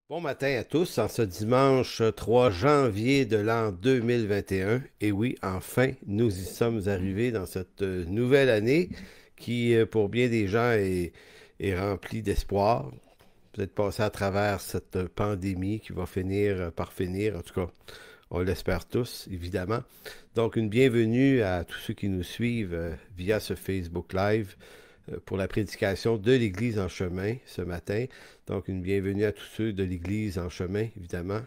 Bon matin à tous, en ce dimanche 3 janvier de l'an 2021. Et oui, enfin, nous y sommes arrivés dans cette nouvelle année qui, pour bien des gens, est remplie d'espoir. Vous êtes passé à travers cette pandémie qui va finir par finir, en tout cas, on l'espère tous, évidemment. Donc, une bienvenue à tous ceux qui nous suivent via ce Facebook Live pour la prédication de l'Église en chemin ce matin. Donc, une bienvenue à tous ceux de l'Église en chemin, évidemment,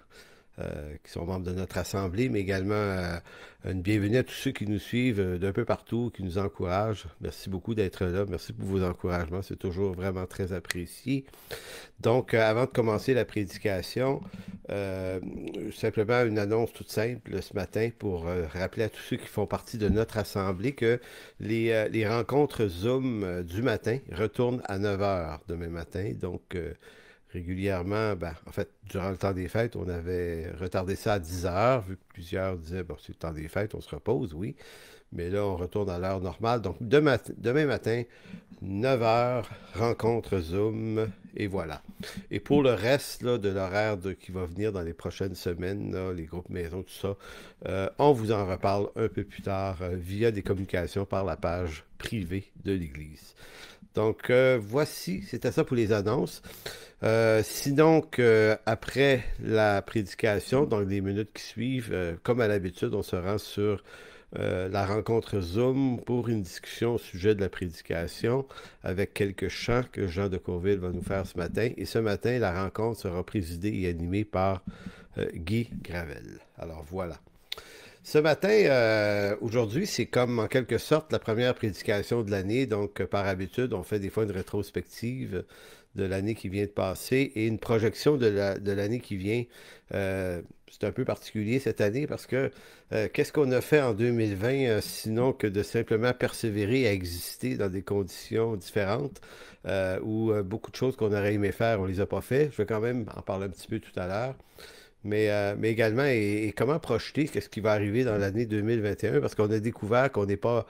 qui sont membres de notre assemblée, mais également une bienvenue à tous ceux qui nous suivent d'un peu partout, qui nous encouragent. Merci beaucoup d'être là. Merci pour vos encouragements. C'est toujours vraiment très apprécié. Donc, avant de commencer la prédication, euh, simplement une annonce toute simple ce matin pour rappeler à tous ceux qui font partie de notre assemblée que les rencontres Zoom du matin retournent à 9 heures demain matin. Donc, régulièrement, ben, en fait, durant le temps des fêtes, on avait retardé ça à 10 heures, vu que plusieurs disaient, bon, c'est le temps des fêtes, on se repose, oui. Mais là, on retourne à l'heure normale. Donc, demain matin, 9 heures, rencontre Zoom, et voilà. Et pour le reste là, de l'horaire qui va venir dans les prochaines semaines, là, les groupes maison, tout ça, on vous en reparle un peu plus tard via des communications par la page privée de l'Église. Donc, voici, c'était ça pour les annonces. Sinon, après la prédication, dans les minutes qui suivent, comme à l'habitude, on se rend sur la rencontre Zoom pour une discussion au sujet de la prédication avec quelques chants que Jean de Courville va nous faire ce matin. Et ce matin, la rencontre sera présidée et animée par Guy Gravel. Alors voilà. Ce matin, aujourd'hui, c'est comme en quelque sorte la première prédication de l'année. Donc, par habitude, on fait des fois une rétrospective de l'année qui vient de passer et une projection de l'année qui vient. C'est un peu particulier cette année parce que qu'est-ce qu'on a fait en 2020 sinon que de simplement persévérer à exister dans des conditions différentes où beaucoup de choses qu'on aurait aimé faire, on les a pas fait. Je vais quand même en parler un petit peu tout à l'heure. Mais également, et comment projeter qu'est-ce qui va arriver dans l'année 2021, parce qu'on a découvert qu'on n'est pas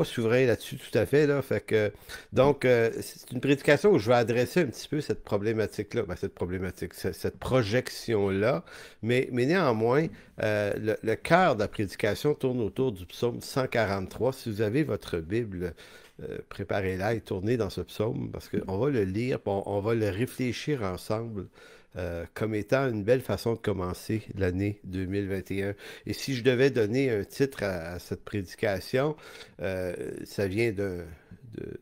souverain là-dessus tout à fait, là. Fait que, donc, c'est une prédication où je vais adresser un petit peu cette problématique-là, ben, cette projection-là, mais néanmoins, le cœur de la prédication tourne autour du psaume 143. Si vous avez votre Bible, préparez-la et tournez dans ce psaume, parce qu'on va le lire, puis on va le réfléchir ensemble comme étant une belle façon de commencer l'année 2021. Et si je devais donner un titre à cette prédication, ça vient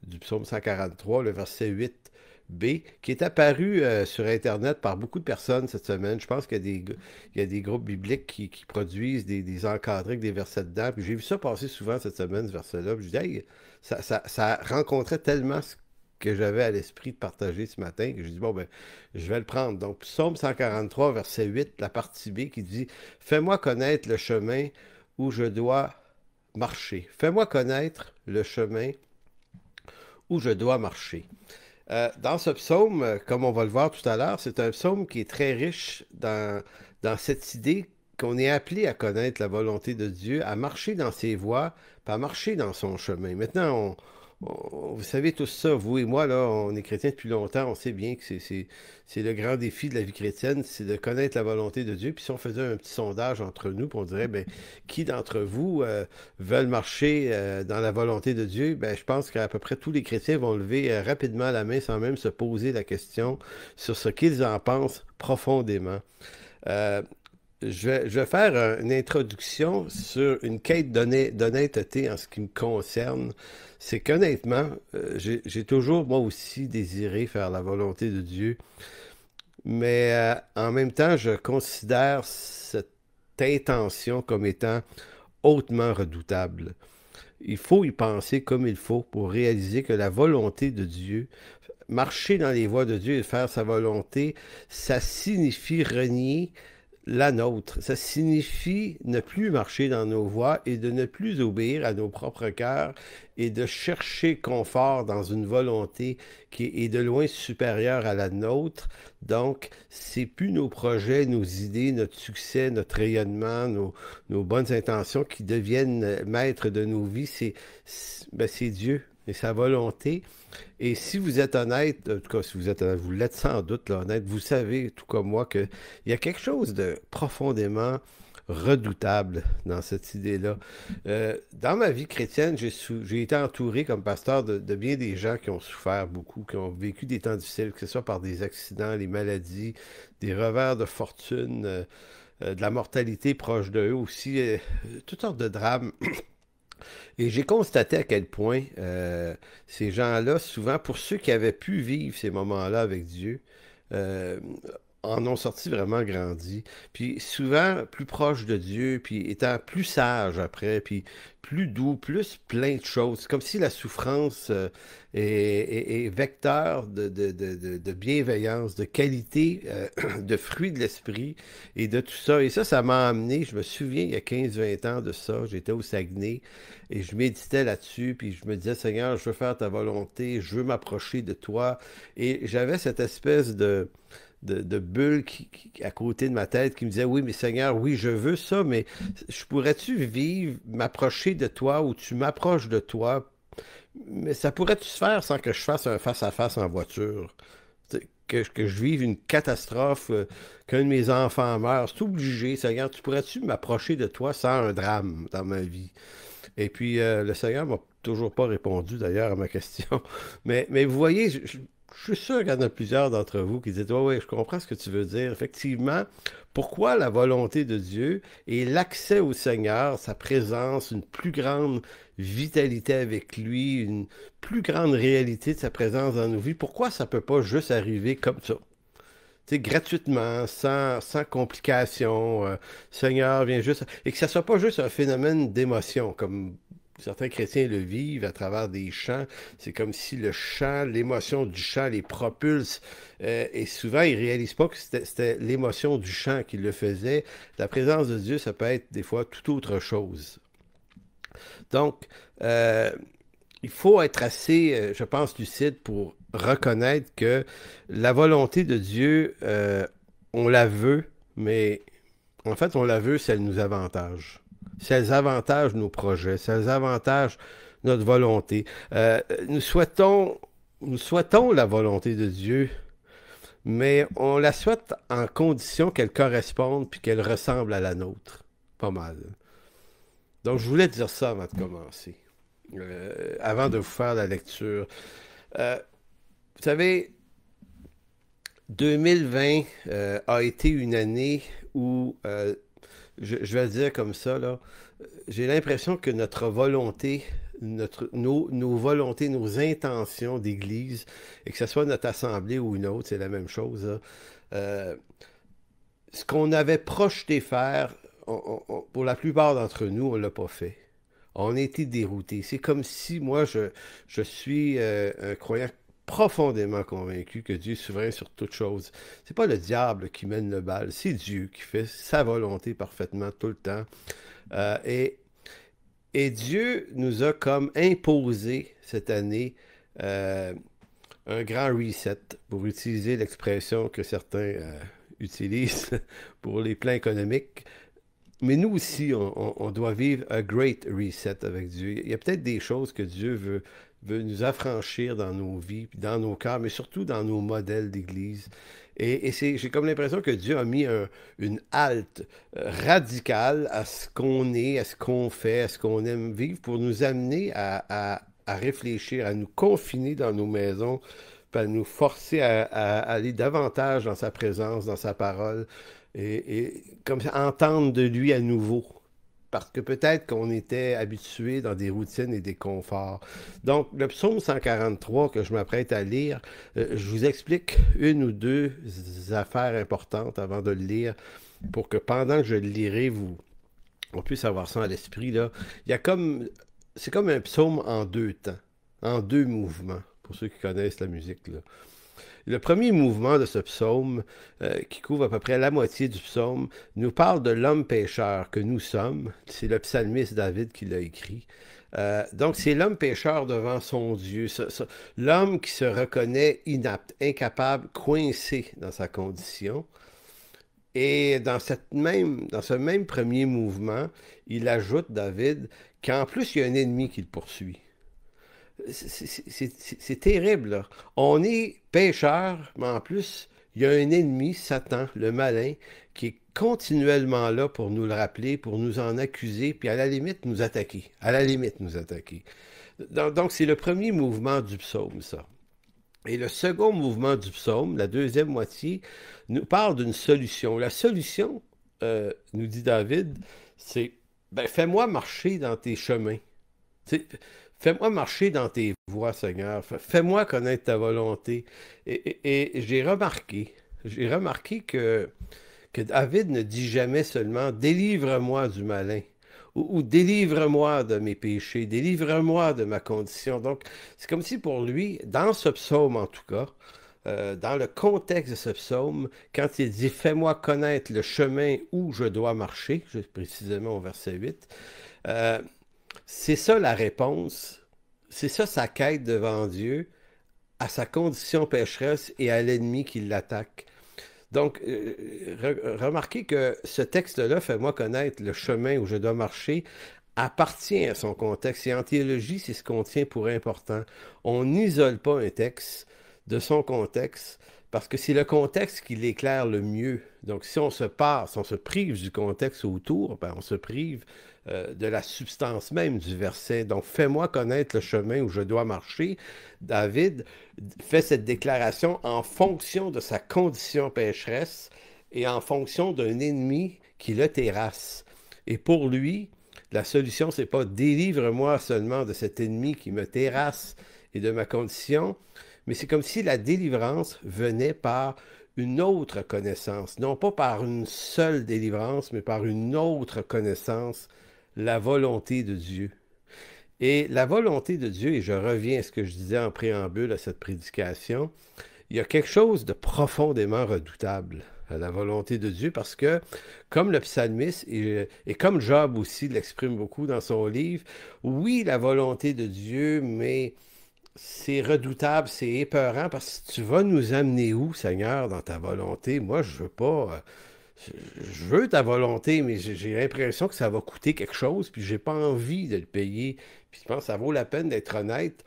du psaume 143, le verset 8b, qui est apparu sur Internet par beaucoup de personnes cette semaine. Je pense il y a des groupes bibliques qui produisent des encadrés avec des versets dedans. Puis j'ai vu ça passer souvent cette semaine, ce verset-là. Puis je dis, hey, ça rencontrait tellement ce que j'avais à l'esprit de partager ce matin, que j'ai dit, bon, ben, je vais le prendre. Donc, Psaume 143, verset 8, la partie B qui dit, fais-moi connaître le chemin où je dois marcher. Fais-moi connaître le chemin où je dois marcher. Dans ce psaume, comme on va le voir tout à l'heure, c'est un psaume qui est très riche dans cette idée qu'on est appelé à connaître la volonté de Dieu, à marcher dans ses voies, puis à marcher dans son chemin. Maintenant, vous savez tout ça, vous et moi, là, on est chrétiens depuis longtemps, on sait bien que c'est le grand défi de la vie chrétienne, c'est de connaître la volonté de Dieu. Puis si on faisait un petit sondage entre nous, puis on dirait, ben, qui d'entre vous veulent marcher dans la volonté de Dieu, ben, je pense qu'à peu près tous les chrétiens vont lever rapidement la main sans même se poser la question sur ce qu'ils en pensent profondément. Euh, je vais faire une introduction sur une quête d'honnêteté en ce qui me concerne. C'est qu'honnêtement, j'ai toujours moi aussi désiré faire la volonté de Dieu, mais en même temps, je considère cette intention comme étant hautement redoutable. Il faut y penser comme il faut pour réaliser que la volonté de Dieu, marcher dans les voies de Dieu et faire sa volonté, ça signifie renier la nôtre. Ça signifie ne plus marcher dans nos voies et de ne plus obéir à nos propres cœurs et de chercher confort dans une volonté qui est de loin supérieure à la nôtre. Donc, c'est plus nos projets, nos idées, notre succès, notre rayonnement, nos bonnes intentions qui deviennent maîtres de nos vies. Ben, c'est Dieu. et sa volonté. Et si vous êtes honnête, en tout cas, si vous êtes honnête, vous l'êtes sans doute, là, honnête, vous savez, tout comme moi, qu'il y a quelque chose de profondément redoutable dans cette idée-là. Dans ma vie chrétienne, j'ai été entouré comme pasteur de bien des gens qui ont souffert beaucoup, qui ont vécu des temps difficiles, que ce soit par des accidents, les maladies, des revers de fortune, de la mortalité proche d'eux aussi, toutes sortes de drames. Et j'ai constaté à quel point ces gens-là, souvent, pour ceux qui avaient pu vivre ces moments-là avec Dieu, euh, en ont sorti vraiment grandi. Puis souvent, plus proche de Dieu, puis étant plus sage après, puis plus doux, plus plein de choses. C'est comme si la souffrance est vecteur de bienveillance, de qualité, de fruits de l'esprit et de tout ça. Et ça m'a amené, je me souviens, il y a 15-20 ans de ça, j'étais au Saguenay et je méditais là-dessus, puis je me disais, Seigneur, je veux faire ta volonté, je veux m'approcher de toi. Et j'avais cette espèce de bulle à côté de ma tête qui me disait, oui, mais Seigneur, oui, je veux ça, mais je pourrais-tu vivre, m'approcher de toi ou tu m'approches de toi, mais ça pourrait-tu se faire sans que je fasse un face-à-face en voiture? Que je vive une catastrophe, qu'un de mes enfants meure, c'est obligé, Seigneur, tu pourrais-tu m'approcher de toi sans un drame dans ma vie? Et puis, le Seigneur m'a toujours pas répondu d'ailleurs à ma question. Mais vous voyez, je suis sûr qu'il y en a plusieurs d'entre vous qui disent, ouais, ouais, je comprends ce que tu veux dire. Effectivement, pourquoi la volonté de Dieu et l'accès au Seigneur, sa présence, une plus grande vitalité avec lui, une plus grande réalité de sa présence dans nos vies, pourquoi ça peut pas juste arriver comme ça? Tu sais, gratuitement, sans complication. Seigneur vient juste. Et que ça soit pas juste un phénomène d'émotion, comme certains chrétiens le vivent à travers des chants. C'est comme si le chant, l'émotion du chant les propulse. Et souvent, ils réalisent pas que c'était l'émotion du chant qui le faisait. La présence de Dieu, ça peut être des fois tout autre chose. Donc, il faut être assez, je pense, lucide pour reconnaître que la volonté de Dieu, on la veut, mais en fait, on la veut si elle nous avantage. Si elle avantage nos projets, si elle avantage notre volonté. Nous souhaitons la volonté de Dieu, mais on la souhaite en condition qu'elle corresponde puis qu'elle ressemble à la nôtre. Pas mal. Donc, je voulais dire ça avant de commencer, avant de vous faire la lecture. Euh, Vous savez, 2020 a été une année où, je vais le dire comme ça, là, j'ai l'impression que notre volonté, nos volontés, nos intentions d'Église, et que ce soit notre assemblée ou une autre, c'est la même chose, là, euh, ce qu'on avait projeté faire, pour la plupart d'entre nous, on ne l'a pas fait. On a été déroutés. C'est comme si moi, je suis un croyant profondément convaincu que Dieu est souverain sur toute chose. C'est pas le diable qui mène le bal, c'est Dieu qui fait sa volonté parfaitement tout le temps. Euh, et, et Dieu nous a comme imposé cette année euh, un grand reset, pour utiliser l'expression que certains utilisent pour les plans économiques. Mais nous aussi, on doit vivre un great reset avec Dieu. Il y a peut-être des choses que Dieu veut nous affranchir dans nos vies, puis dans nos cœurs, mais surtout dans nos modèles d'Église. J'ai comme l'impression que Dieu a mis une halte radicale à ce qu'on est, à ce qu'on fait, à ce qu'on aime vivre, pour nous amener à réfléchir, à nous confiner dans nos maisons, puis à nous forcer à aller davantage dans sa présence, dans sa parole, et comme ça, entendre de lui à nouveau. Parce que peut-être qu'on était habitué dans des routines et des conforts. Donc, le psaume 143 que je m'apprête à lire, je vous explique une ou deux affaires importantes avant de le lire, pour que pendant que je le lirai, on puisse avoir ça à l'esprit, là. Il y a comme, c'est comme un psaume en deux temps, en deux mouvements, pour ceux qui connaissent la musique, là. Le premier mouvement de ce psaume, qui couvre à peu près la moitié du psaume, nous parle de l'homme pécheur que nous sommes. C'est le psalmiste David qui l'a écrit. Donc, c'est l'homme pécheur devant son Dieu, l'homme qui se reconnaît inapte, incapable, coincé dans sa condition. Et dans ce même premier mouvement, il ajoute, David, qu'en plus, il y a un ennemi qui le poursuit. C'est terrible, là. On est pécheurs, mais en plus, il y a un ennemi, Satan, le malin, qui est continuellement là pour nous le rappeler, pour nous en accuser, puis à la limite nous attaquer. À la limite nous attaquer. Donc, c'est le premier mouvement du psaume, ça. Et le second mouvement du psaume, la deuxième moitié, nous parle d'une solution. La solution, nous dit David, c'est ben, fais-moi marcher dans tes chemins. Tu sais, fais-moi marcher dans tes voies, Seigneur. Fais-moi connaître ta volonté. Et j'ai remarqué que David ne dit jamais seulement délivre-moi du malin ou délivre-moi de mes péchés, délivre-moi de ma condition. Donc, c'est comme si pour lui, dans ce psaume en tout cas, dans le contexte de ce psaume, quand il dit fais-moi connaître le chemin où je dois marcher, précisément au verset 8, euh, c'est ça la réponse, c'est ça sa quête devant Dieu, à sa condition pécheresse et à l'ennemi qui l'attaque. Donc, remarquez que ce texte-là, fais-moi connaître le chemin où je dois marcher, appartient à son contexte. Et en théologie, c'est ce qu'on tient pour important. On n'isole pas un texte de son contexte, parce que c'est le contexte qui l'éclaire le mieux. Donc, si on se passe, on se prive du contexte autour, ben, on se prive de la substance même du verset. Donc, fais-moi connaître le chemin où je dois marcher. David fait cette déclaration en fonction de sa condition pécheresse et en fonction d'un ennemi qui le terrasse. Et pour lui, la solution, c'est pas délivre-moi seulement de cet ennemi qui me terrasse et de ma condition, mais c'est comme si la délivrance venait par une autre connaissance, non pas par une seule délivrance, mais par une autre connaissance, la volonté de Dieu. Et la volonté de Dieu, et je reviens à ce que je disais en préambule à cette prédication, il y a quelque chose de profondément redoutable à la volonté de Dieu parce que, comme le psalmiste et comme Job aussi l'exprime beaucoup dans son livre, oui, la volonté de Dieu, mais c'est redoutable, c'est épeurant parce que tu vas nous amener où, Seigneur, dans ta volonté? Moi, je veux pas. Je veux ta volonté, mais j'ai l'impression que ça va coûter quelque chose, puis j'ai pas envie de le payer. Puis je pense que ça vaut la peine d'être honnête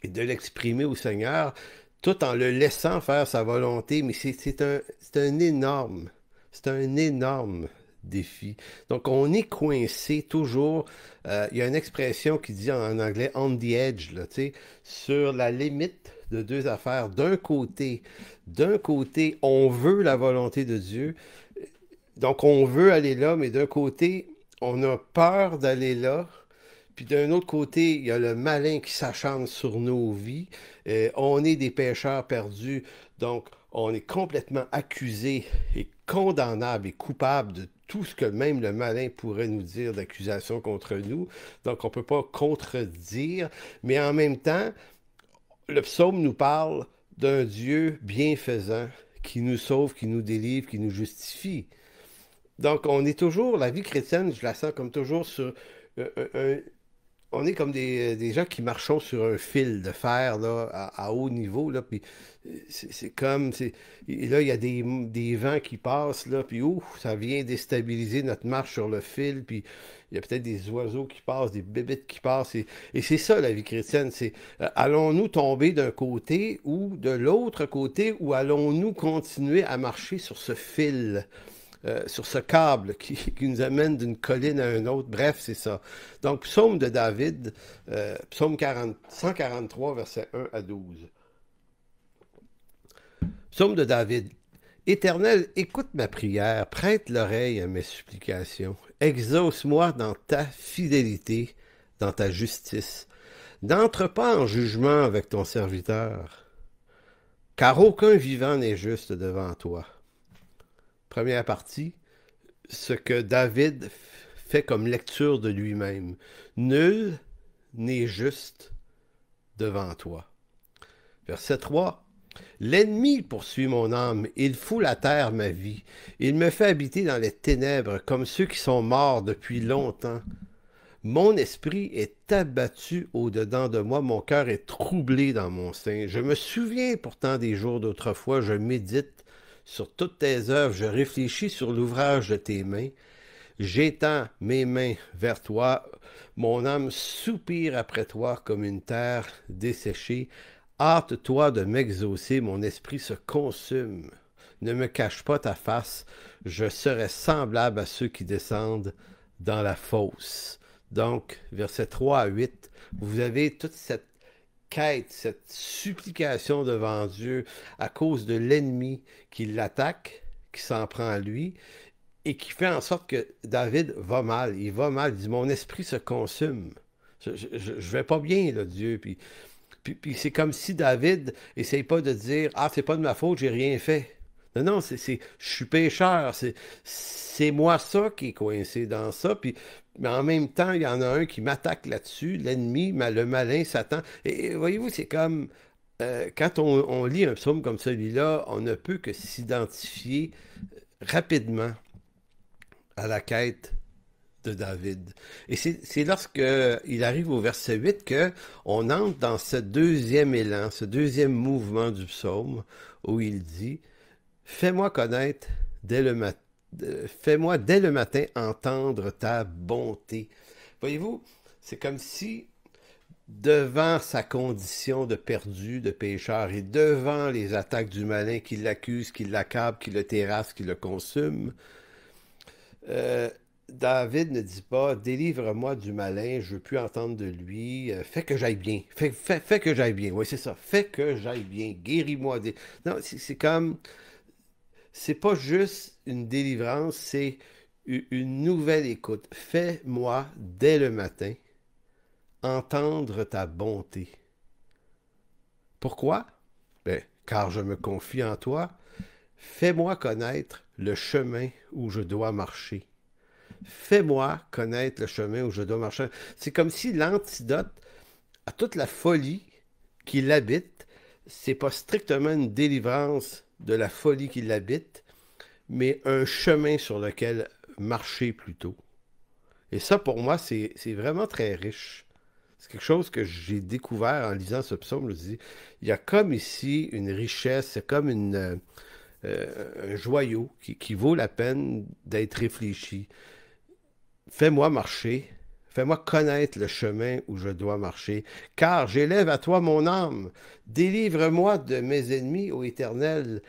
et de l'exprimer au Seigneur, tout en le laissant faire sa volonté. Mais c'est un énorme défi. Donc, on est coincé toujours. Il y a une expression qui dit en anglais on the edge, là, tu sais, sur la limite de deux affaires. D'un côté, on veut la volonté de Dieu. Donc, on veut aller là, mais d'un côté, on a peur d'aller là. Puis d'un autre côté, il y a le malin qui s'acharne sur nos vies. On est des pécheurs perdus, donc on est complètement accusé et condamnable et coupable de tout ce que même le malin pourrait nous dire d'accusation contre nous. Donc on ne peut pas contredire, mais en même temps, le psaume nous parle d'un Dieu bienfaisant qui nous sauve, qui nous délivre, qui nous justifie. Donc on est toujours, la vie chrétienne, je la sens comme toujours sur un, on est comme des gens qui marchons sur un fil de fer là, à haut niveau. Là, puis c'est comme. Et là, il y a des vents qui passent, là, puis ouf, ça vient déstabiliser notre marche sur le fil. Puis il y a peut-être des oiseaux qui passent, des bébites qui passent. Et c'est ça la vie chrétienne. C'est allons-nous tomber d'un côté ou de l'autre côté, ou allons-nous continuer à marcher sur ce fil? Sur ce câble qui nous amène d'une colline à une autre. Bref, c'est ça. Donc, psaume de David, psaume 143, versets 1 à 12. Psaume de David. Éternel, écoute ma prière, prête l'oreille à mes supplications. Exauce-moi dans ta fidélité, dans ta justice. N'entre pas en jugement avec ton serviteur, car aucun vivant n'est juste devant toi. Première partie, ce que David fait comme lecture de lui-même. Nul n'est juste devant toi. Verset 3. L'ennemi poursuit mon âme, il fout la terre ma vie. Il me fait habiter dans les ténèbres comme ceux qui sont morts depuis longtemps. Mon esprit est abattu au-dedans de moi, mon cœur est troublé dans mon sein. Je me souviens pourtant des jours d'autrefois, je médite sur toutes tes œuvres, je réfléchis sur l'ouvrage de tes mains. J'étends mes mains vers toi. Mon âme soupire après toi comme une terre desséchée. Hâte-toi de m'exaucer, mon esprit se consume. Ne me cache pas ta face, je serai semblable à ceux qui descendent dans la fosse. Donc, versets 3 à 8, vous avez toute cette quête, cette supplication devant Dieu à cause de l'ennemi qui l'attaque, qui s'en prend à lui, et qui fait en sorte que David va mal. Il va mal. Il dit, mon esprit se consume. Je vais pas bien, là, Dieu. Puis c'est comme si David essaye pas de dire, ah, c'est pas de ma faute, j'ai rien fait. Non, non, je suis pécheur. C'est moi ça qui est coincé dans ça. Mais en même temps, il y en a un qui m'attaque là-dessus, l'ennemi, le malin, Satan. Et voyez-vous, c'est comme quand on lit un psaume comme celui-là, on ne peut que s'identifier rapidement à la quête de David. Et c'est lorsque il arrive au verset 8 que on entre dans ce deuxième élan, ce deuxième mouvement du psaume où il dit fais-moi connaître dès le matin. Fais-moi dès le matin entendre ta bonté. Voyez-vous, c'est comme si devant sa condition de perdu, de pécheur, et devant les attaques du malin qui l'accuse, qui l'accable, qui le terrasse, qui le consume, euh, David ne dit pas délivre-moi du malin, je veux plus entendre de lui, fais que j'aille bien, fais que j'aille bien, oui c'est ça, fais que j'aille bien, guéris-moi. Non, c'est comme, c'est pas juste une délivrance, c'est une nouvelle écoute. Fais-moi dès le matin entendre ta bonté. Pourquoi? Ben, car je me confie en toi. Fais-moi connaître le chemin où je dois marcher. Fais-moi connaître le chemin où je dois marcher. C'est comme si l'antidote à toute la folie qui l'habite, c'est pas strictement une délivrance de la folie qui l'habite, mais un chemin sur lequel marcher plutôt. Et ça, pour moi, c'est vraiment très riche. C'est quelque chose que j'ai découvert en lisant ce psaume. Je me dis, il y a comme ici une richesse, c'est comme un joyau qui vaut la peine d'être réfléchi. Fais-moi marcher, fais-moi connaître le chemin où je dois marcher, car j'élève à toi mon âme. Délivre-moi de mes ennemis, ô Éternel.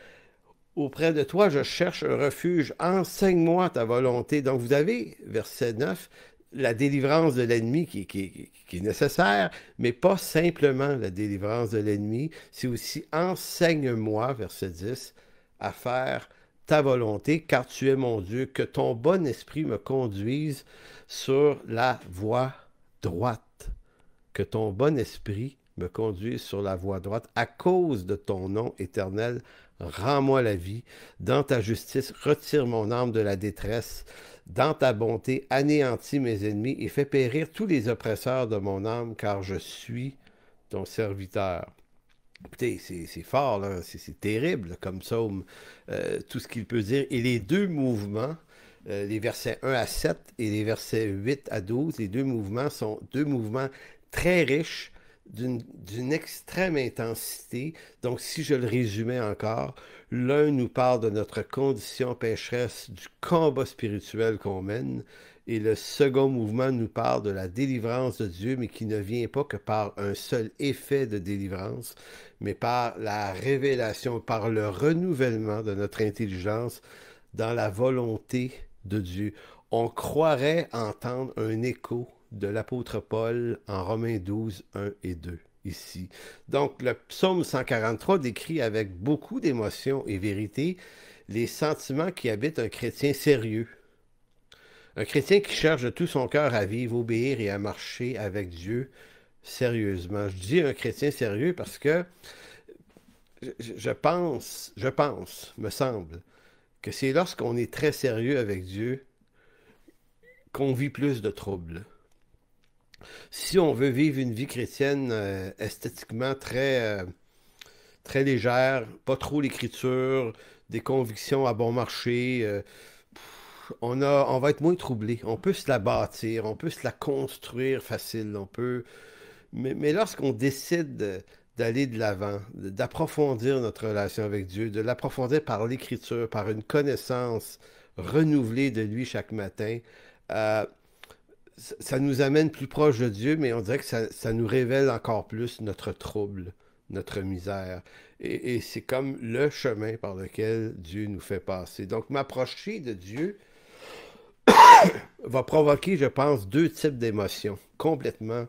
Auprès de toi, je cherche un refuge. Enseigne-moi ta volonté. Donc, vous avez, verset 9, la délivrance de l'ennemi qui est nécessaire, mais pas simplement la délivrance de l'ennemi. C'est aussi enseigne-moi, verset 10, à faire ta volonté, car tu es mon Dieu, que ton bon esprit me conduise sur la voie droite. Que ton bon esprit me conduise sur la voie droite à cause de ton nom éternel. Rends-moi la vie. Dans ta justice, retire mon âme de la détresse. Dans ta bonté, anéantis mes ennemis et fais périr tous les oppresseurs de mon âme, car je suis ton serviteur. Écoutez, c'est fort, là. C'est terrible comme psaume, tout ce qu'il peut dire. Et les deux mouvements, les versets 1 à 7 et les versets 8 à 12, les deux mouvements sont deux mouvements très riches, d'une extrême intensité. Donc, si je le résumais encore, l'un nous parle de notre condition pécheresse, du combat spirituel qu'on mène, et le second mouvement nous parle de la délivrance de Dieu, mais qui ne vient pas que par un seul effet de délivrance, mais par la révélation, par le renouvellement de notre intelligence dans la volonté de Dieu. On croirait entendre un écho de l'apôtre Paul en Romains 12, 1 et 2, ici. Donc, le psaume 143 décrit avec beaucoup d'émotion et vérité les sentiments qui habitent un chrétien sérieux. Un chrétien qui cherche de tout son cœur à vivre, obéir et à marcher avec Dieu sérieusement. Je dis un chrétien sérieux parce que je pense, me semble, que c'est lorsqu'on est très sérieux avec Dieu qu'on vit plus de troubles. Si on veut vivre une vie chrétienne esthétiquement très légère, pas trop l'écriture, des convictions à bon marché, on va être moins troublé. On peut se la bâtir, on peut se la construire facile, mais lorsqu'on décide d'aller de l'avant, d'approfondir notre relation avec Dieu, de l'approfondir par l'écriture, par une connaissance renouvelée de lui chaque matin. Euh, Ça nous amène plus proche de Dieu, mais on dirait que ça nous révèle encore plus notre trouble, notre misère. Et c'est comme le chemin par lequel Dieu nous fait passer. Donc, m'approcher de Dieu va provoquer, je pense, deux types d'émotions complètement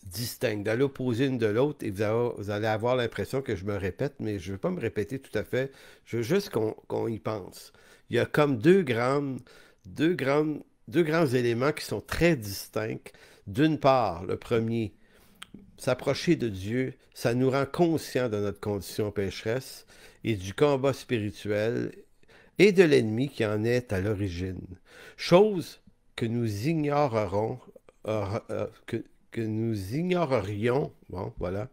distinctes, à l'opposé l'une de l'autre, et vous allez avoir l'impression que je me répète, mais je ne veux pas me répéter tout à fait. Je veux juste qu'on y pense. Il y a comme deux grandes, deux grands éléments qui sont très distincts. D'une part, le premier, s'approcher de Dieu, ça nous rend conscients de notre condition pécheresse et du combat spirituel et de l'ennemi qui en est à l'origine. Chose que nous ignorerons, que nous ignorerions, bon, voilà,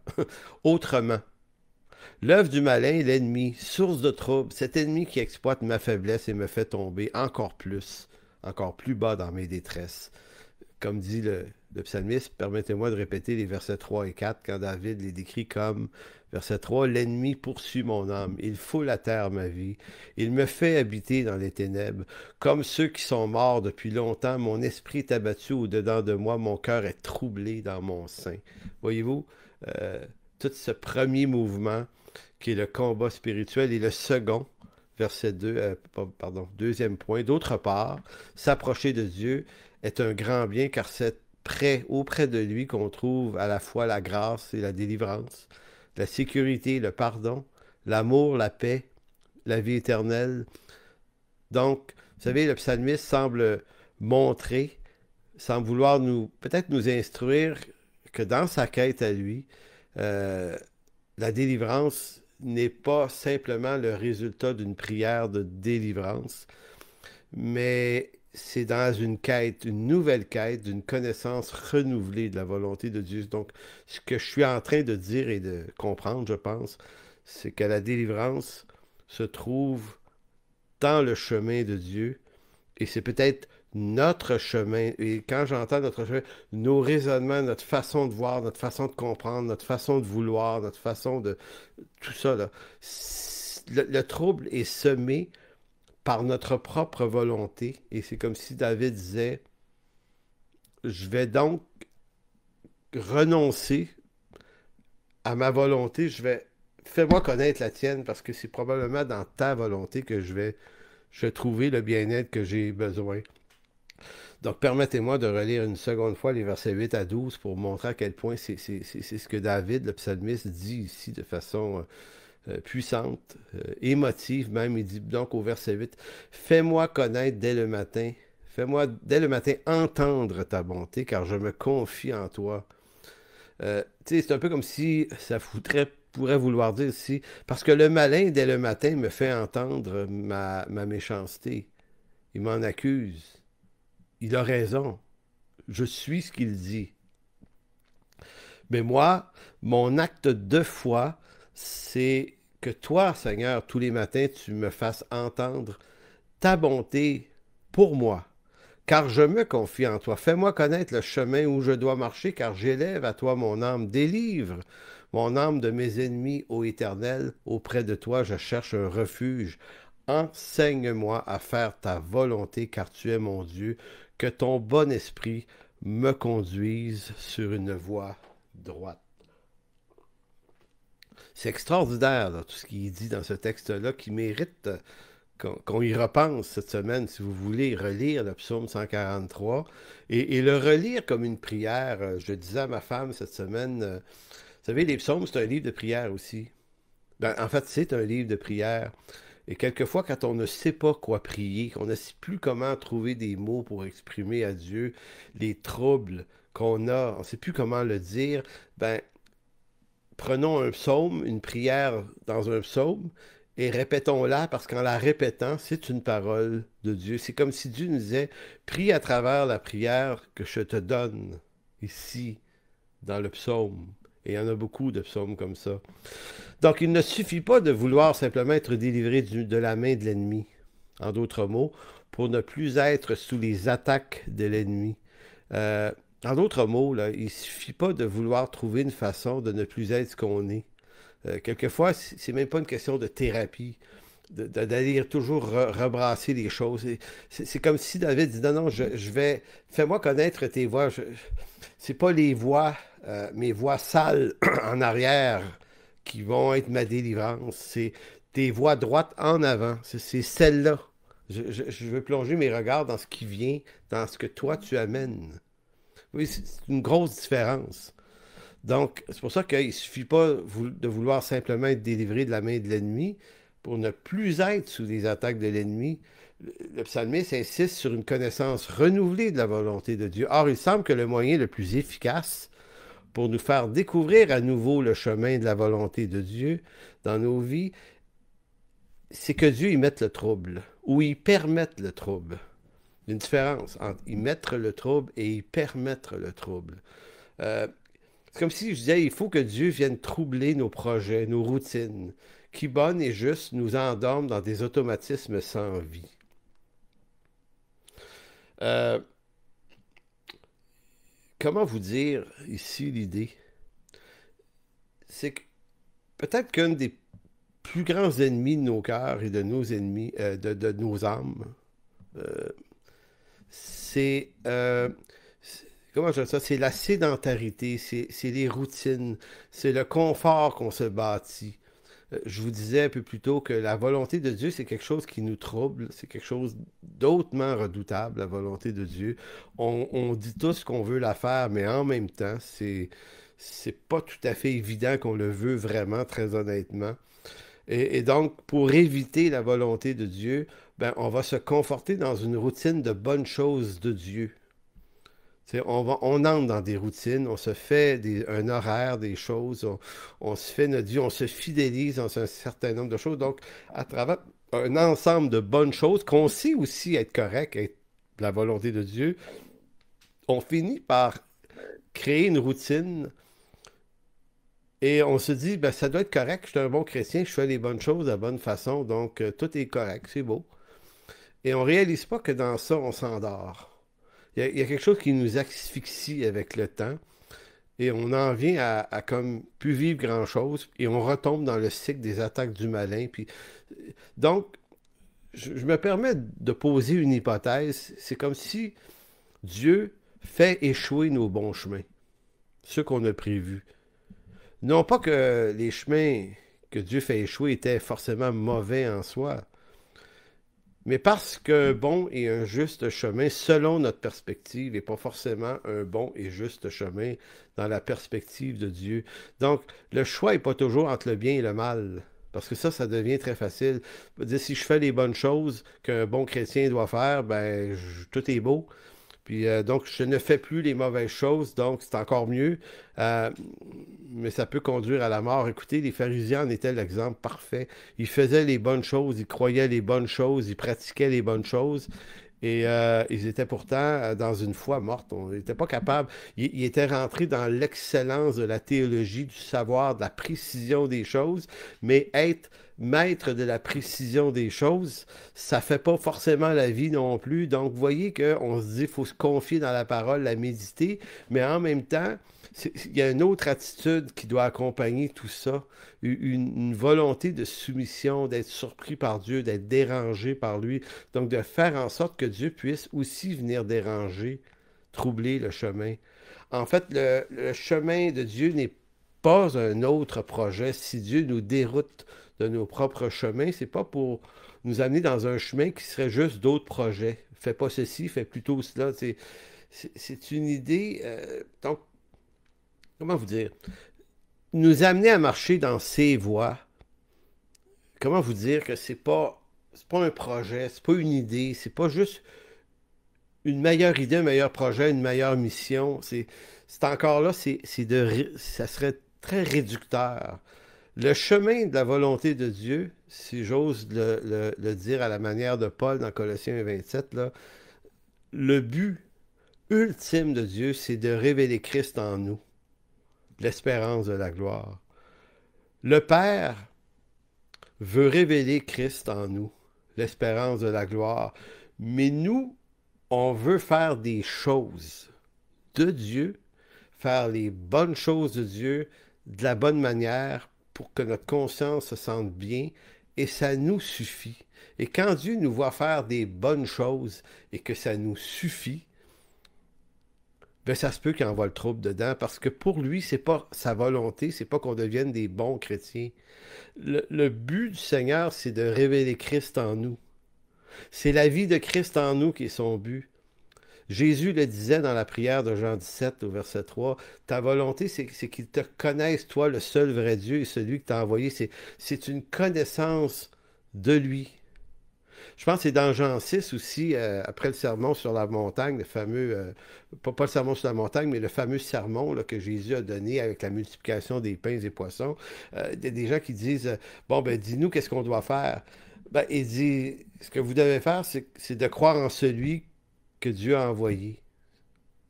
autrement. L'œuvre du malin, l'ennemi, source de trouble, cet ennemi qui exploite ma faiblesse et me fait tomber encore plus bas dans mes détresses. Comme dit le psalmiste, permettez-moi de répéter les versets 3 et 4 quand David les décrit comme, verset 3, « L'ennemi poursuit mon âme, il foule à terre ma vie, il me fait habiter dans les ténèbres, comme ceux qui sont morts depuis longtemps, mon esprit est abattu au-dedans de moi, mon cœur est troublé dans mon sein. » Voyez-vous, euh, tout ce premier mouvement qui est le combat spirituel et le second, verset 2, pardon, deuxième point, d'autre part, s'approcher de Dieu est un grand bien car c'est auprès de lui qu'on trouve à la fois la grâce et la délivrance, la sécurité, le pardon, l'amour, la paix, la vie éternelle. Donc, vous savez, le psalmiste semble vouloir peut-être nous instruire que dans sa quête à lui, euh, la délivrance n'est pas simplement le résultat d'une prière de délivrance, mais c'est dans une quête, une nouvelle quête, d'une connaissance renouvelée de la volonté de Dieu. Donc, ce que je suis en train de dire et de comprendre, je pense, c'est que la délivrance se trouve dans le chemin de Dieu, et c'est peut-être notre chemin, et quand j'entends notre chemin, nos raisonnements, notre façon de voir, notre façon de comprendre, notre façon de vouloir, notre façon de... Tout ça, là. Le trouble est semé par notre propre volonté. Et c'est comme si David disait, je vais donc renoncer à ma volonté, fais-moi connaître la tienne, parce que c'est probablement dans ta volonté que je vais trouver le bien-être que j'ai besoin. Donc, permettez-moi de relire une seconde fois les versets 8 à 12 pour montrer à quel point c'est ce que David, le psalmiste, dit ici de façon puissante, émotive même. Il dit donc au verset 8, « Fais-moi connaître dès le matin, fais-moi dès le matin entendre ta bonté, car je me confie en toi. » C'est un peu comme si pourrait vouloir dire ici, parce que le malin, dès le matin, me fait entendre ma méchanceté. Il m'en accuse. Il a raison. Je suis ce qu'il dit. Mais moi, mon acte de foi, c'est que toi, Seigneur, tous les matins, tu me fasses entendre ta bonté pour moi. Car je me confie en toi. Fais-moi connaître le chemin où je dois marcher, car j'élève à toi mon âme. Délivre mon âme de mes ennemis, ô Éternel. Auprès de toi, je cherche un refuge. Enseigne-moi à faire ta volonté, car tu es mon Dieu. Que ton bon esprit me conduise sur une voie droite. C'est extraordinaire, là, tout ce qu'il dit dans ce texte-là, qui mérite qu'on y repense cette semaine, si vous voulez relire le psaume 143, et le relire comme une prière. Je disais à ma femme cette semaine, vous savez, les psaumes, c'est un livre de prière aussi. Ben, en fait, c'est un livre de prière. Et quelquefois, quand on ne sait pas quoi prier, qu'on ne sait plus comment trouver des mots pour exprimer à Dieu les troubles qu'on a, on ne sait plus comment le dire, ben, prenons un psaume, une prière dans un psaume, et répétons-la, parce qu'en la répétant, c'est une parole de Dieu. C'est comme si Dieu nous disait, prie à travers la prière que je te donne ici, dans le psaume. Et il y en a beaucoup de psaumes comme ça. Donc, il ne suffit pas de vouloir simplement être délivré de la main de l'ennemi. En d'autres mots, pour ne plus être sous les attaques de l'ennemi. En d'autres mots, là, il ne suffit pas de vouloir trouver une façon de ne plus être ce qu'on est. Quelquefois, c'est même pas une question de thérapie. d'aller toujours rebrasser les choses. C'est comme si David dit, non, non, je vais, fais-moi connaître tes voies. C'est pas les voies, mes voies sales en arrière qui vont être ma délivrance. C'est tes voies droites en avant. C'est celle-là. Je veux plonger mes regards dans ce qui vient, dans ce que toi tu amènes. Oui, c'est une grosse différence. Donc, c'est pour ça qu'il ne suffit pas de vouloir simplement être délivré de la main de l'ennemi pour ne plus être sous les attaques de l'ennemi. Le psalmiste insiste sur une connaissance renouvelée de la volonté de Dieu. Or, il semble que le moyen le plus efficace pour nous faire découvrir à nouveau le chemin de la volonté de Dieu dans nos vies, c'est que Dieu y mette le trouble, ou y permette le trouble. Il y a une différence entre y mettre le trouble et y permettre le trouble. C'est comme si je disais, il faut que Dieu vienne troubler nos projets, nos routines, qui, bonnes et justes, nous endorment dans des automatismes sans vie. Euh, comment vous dire ici l'idée? C'est que peut-être qu'un des plus grands ennemis de nos cœurs et de nos ennemis, de nos âmes, euh, c'est comment je dis ça? C'est la sédentarité, c'est les routines, c'est le confort qu'on se bâtit. Je vous disais un peu plus tôt que la volonté de Dieu, c'est quelque chose qui nous trouble, c'est quelque chose d'autrement redoutable, la volonté de Dieu. On dit tous qu'on veut la faire, mais en même temps, c'est pas tout à fait évident qu'on le veut vraiment, très honnêtement. Et donc, pour éviter la volonté de Dieu, ben, on va se conforter dans une routine de bonnes choses de Dieu. On entre dans des routines, on se fait un horaire, des choses, on se fait notre vie, on se fidélise dans un certain nombre de choses. Donc, à travers un ensemble de bonnes choses qu'on sait aussi être correct, être la volonté de Dieu, on finit par créer une routine et on se dit, ben, ça doit être correct, je suis un bon chrétien, je fais les bonnes choses de la bonne façon, donc tout est correct, c'est beau. Et on réalise pas que dans ça, on s'endort. Il y a quelque chose qui nous asphyxie avec le temps et on en vient à comme plus vivre grand-chose et on retombe dans le cycle des attaques du malin. Puis, donc, je me permets de poser une hypothèse. C'est comme si Dieu fait échouer nos bons chemins, ceux qu'on a prévus. Non pas que les chemins que Dieu fait échouer étaient forcément mauvais en soi, mais parce qu'un bon et un juste chemin, selon notre perspective, n'est pas forcément un bon et juste chemin dans la perspective de Dieu. Donc, le choix n'est pas toujours entre le bien et le mal. Parce que ça devient très facile. Si je fais les bonnes choses qu'un bon chrétien doit faire, ben, tout est beau. Puis donc, je ne fais plus les mauvaises choses, donc c'est encore mieux. Euh, mais ça peut conduire à la mort. Écoutez, les pharisiens en étaient l'exemple parfait. Ils faisaient les bonnes choses, ils croyaient les bonnes choses, ils pratiquaient les bonnes choses. Et ils étaient pourtant dans une foi morte. On n'était pas capable. Ils étaient rentrés dans l'excellence de la théologie, du savoir, de la précision des choses, mais être maître de la précision des choses, ça fait pas forcément la vie non plus. Donc, vous voyez qu'on se dit qu'il faut se confier dans la parole, la méditer, mais en même temps, il y a une autre attitude qui doit accompagner tout ça, une volonté de soumission, d'être surpris par Dieu, d'être dérangé par lui, donc de faire en sorte que Dieu puisse aussi venir déranger, troubler le chemin. En fait, le chemin de Dieu n'est pas un autre projet. Si Dieu nous déroute de nos propres chemins, c'est pas pour nous amener dans un chemin qui serait juste d'autres projets. Fais pas ceci, fais plutôt cela. C'est une idée. Donc, comment vous dire? Nous amener à marcher dans ses voies. Comment vous dire que c'est pas un projet, c'est pas une idée, c'est pas juste une meilleure idée, un meilleur projet, une meilleure mission. C'est encore là, ça serait très réducteur. Le chemin de la volonté de Dieu, si j'ose le dire à la manière de Paul dans Colossiens 27, là, le but ultime de Dieu, c'est de révéler Christ en nous, l'espérance de la gloire. Le Père veut révéler Christ en nous, l'espérance de la gloire, mais nous, on veut faire des choses de Dieu, faire les bonnes choses de Dieu de la bonne manière pour que notre conscience se sente bien et ça nous suffit. Et quand Dieu nous voit faire des bonnes choses et que ça nous suffit, ben ça se peut qu'il envoie le trouble dedans parce que pour lui, c'est pas sa volonté, c'est pas qu'on devienne des bons chrétiens. Le but du Seigneur, c'est de révéler Christ en nous. C'est la vie de Christ en nous qui est son but. Jésus le disait dans la prière de Jean 17 au verset 3, ta volonté, c'est qu'il te connaisse, toi, le seul vrai Dieu et celui que tu as envoyé. C'est une connaissance de lui. Je pense que c'est dans Jean 6 aussi, après le sermon sur la montagne, le fameux, pas le sermon sur la montagne, mais le fameux sermon là, que Jésus a donné avec la multiplication des pains et des poissons. Il y a des gens qui disent, bon, ben dis-nous qu'est-ce qu'on doit faire. Ben, il dit, ce que vous devez faire, c'est de croire en celui que Dieu a envoyé.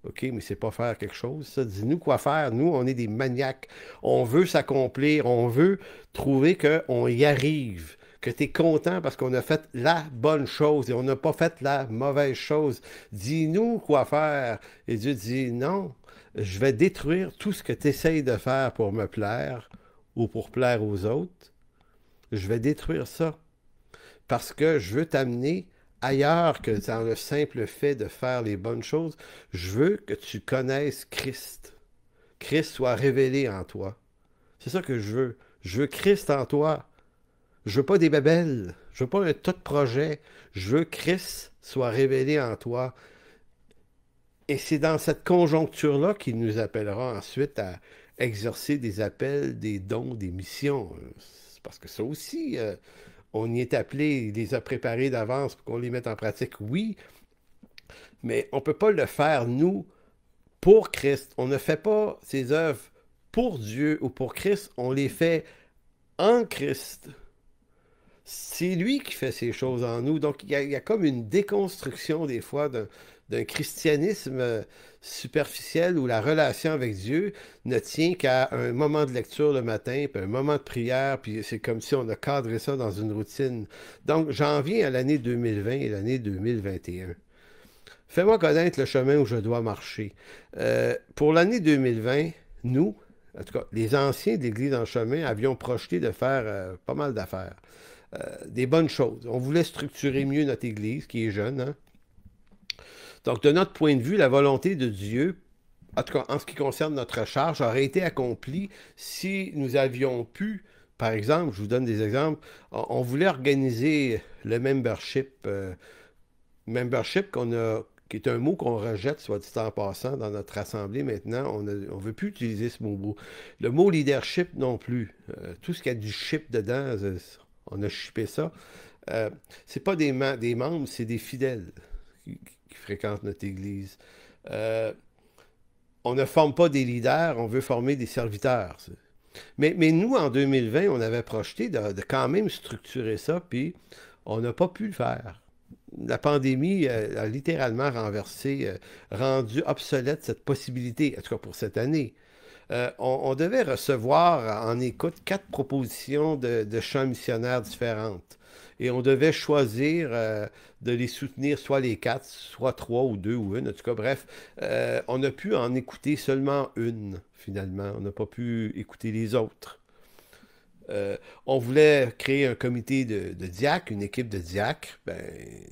OK, mais c'est pas faire quelque chose, ça. Dis-nous quoi faire. Nous, on est des maniaques. On veut s'accomplir. On veut trouver qu'on y arrive. Que tu es content parce qu'on a fait la bonne chose et on n'a pas fait la mauvaise chose. Dis-nous quoi faire. Et Dieu dit, non, je vais détruire tout ce que tu essayes de faire pour me plaire ou pour plaire aux autres. Je vais détruire ça parce que je veux t'amener ailleurs que dans le simple fait de faire les bonnes choses. Je veux que tu connaisses Christ. Christ soit révélé en toi. C'est ça que je veux. Je veux Christ en toi. Je veux pas des babelles. Je veux pas un tas de projets. Je veux que Christ soit révélé en toi. Et c'est dans cette conjoncture-là qu'il nous appellera ensuite à exercer des appels, des dons, des missions. C'est parce que ça aussi, on y est appelé, il les a préparés d'avance pour qu'on les mette en pratique, oui, mais on ne peut pas le faire, nous, pour Christ. On ne fait pas ces œuvres pour Dieu ou pour Christ, on les fait en Christ. C'est lui qui fait ces choses en nous. Donc, il y a comme une déconstruction des fois d'un christianisme superficiel où la relation avec Dieu ne tient qu'à un moment de lecture le matin, puis un moment de prière, puis c'est comme si on a cadré ça dans une routine. Donc, j'en viens à l'année 2020 et l'année 2021. Fais-moi connaître le chemin où je dois marcher. Pour l'année 2020, nous, en tout cas, les anciens de l'Église en chemin, avions projeté de faire pas mal d'affaires. Des bonnes choses. On voulait structurer mieux notre Église, qui est jeune. Hein? Donc, de notre point de vue, la volonté de Dieu, en tout cas en ce qui concerne notre charge, aurait été accomplie si nous avions pu, par exemple, je vous donne des exemples, on voulait organiser le membership, membership qui est un mot qu'on rejette, soit dit en passant, dans notre assemblée maintenant. On ne veut plus utiliser ce mot. Le mot leadership non plus. Tout ce qui a du ship dedans, on a shippé ça. C'est pas des membres, c'est des fidèles qui fréquentent notre Église. On ne forme pas des leaders, on veut former des serviteurs. Mais nous, en 2020, on avait projeté de quand même structurer ça, puis on n'a pas pu le faire. La pandémie a littéralement rendu obsolète cette possibilité, en tout cas pour cette année. On devait recevoir en écoute 4 propositions de champs missionnaires différentes. Et on devait choisir de les soutenir, soit les 4, soit 3 ou 2 ou une. En tout cas, bref, on a pu en écouter seulement une, finalement. On n'a pas pu écouter les autres. On voulait créer un comité de diacres, une équipe de diacres. Ben,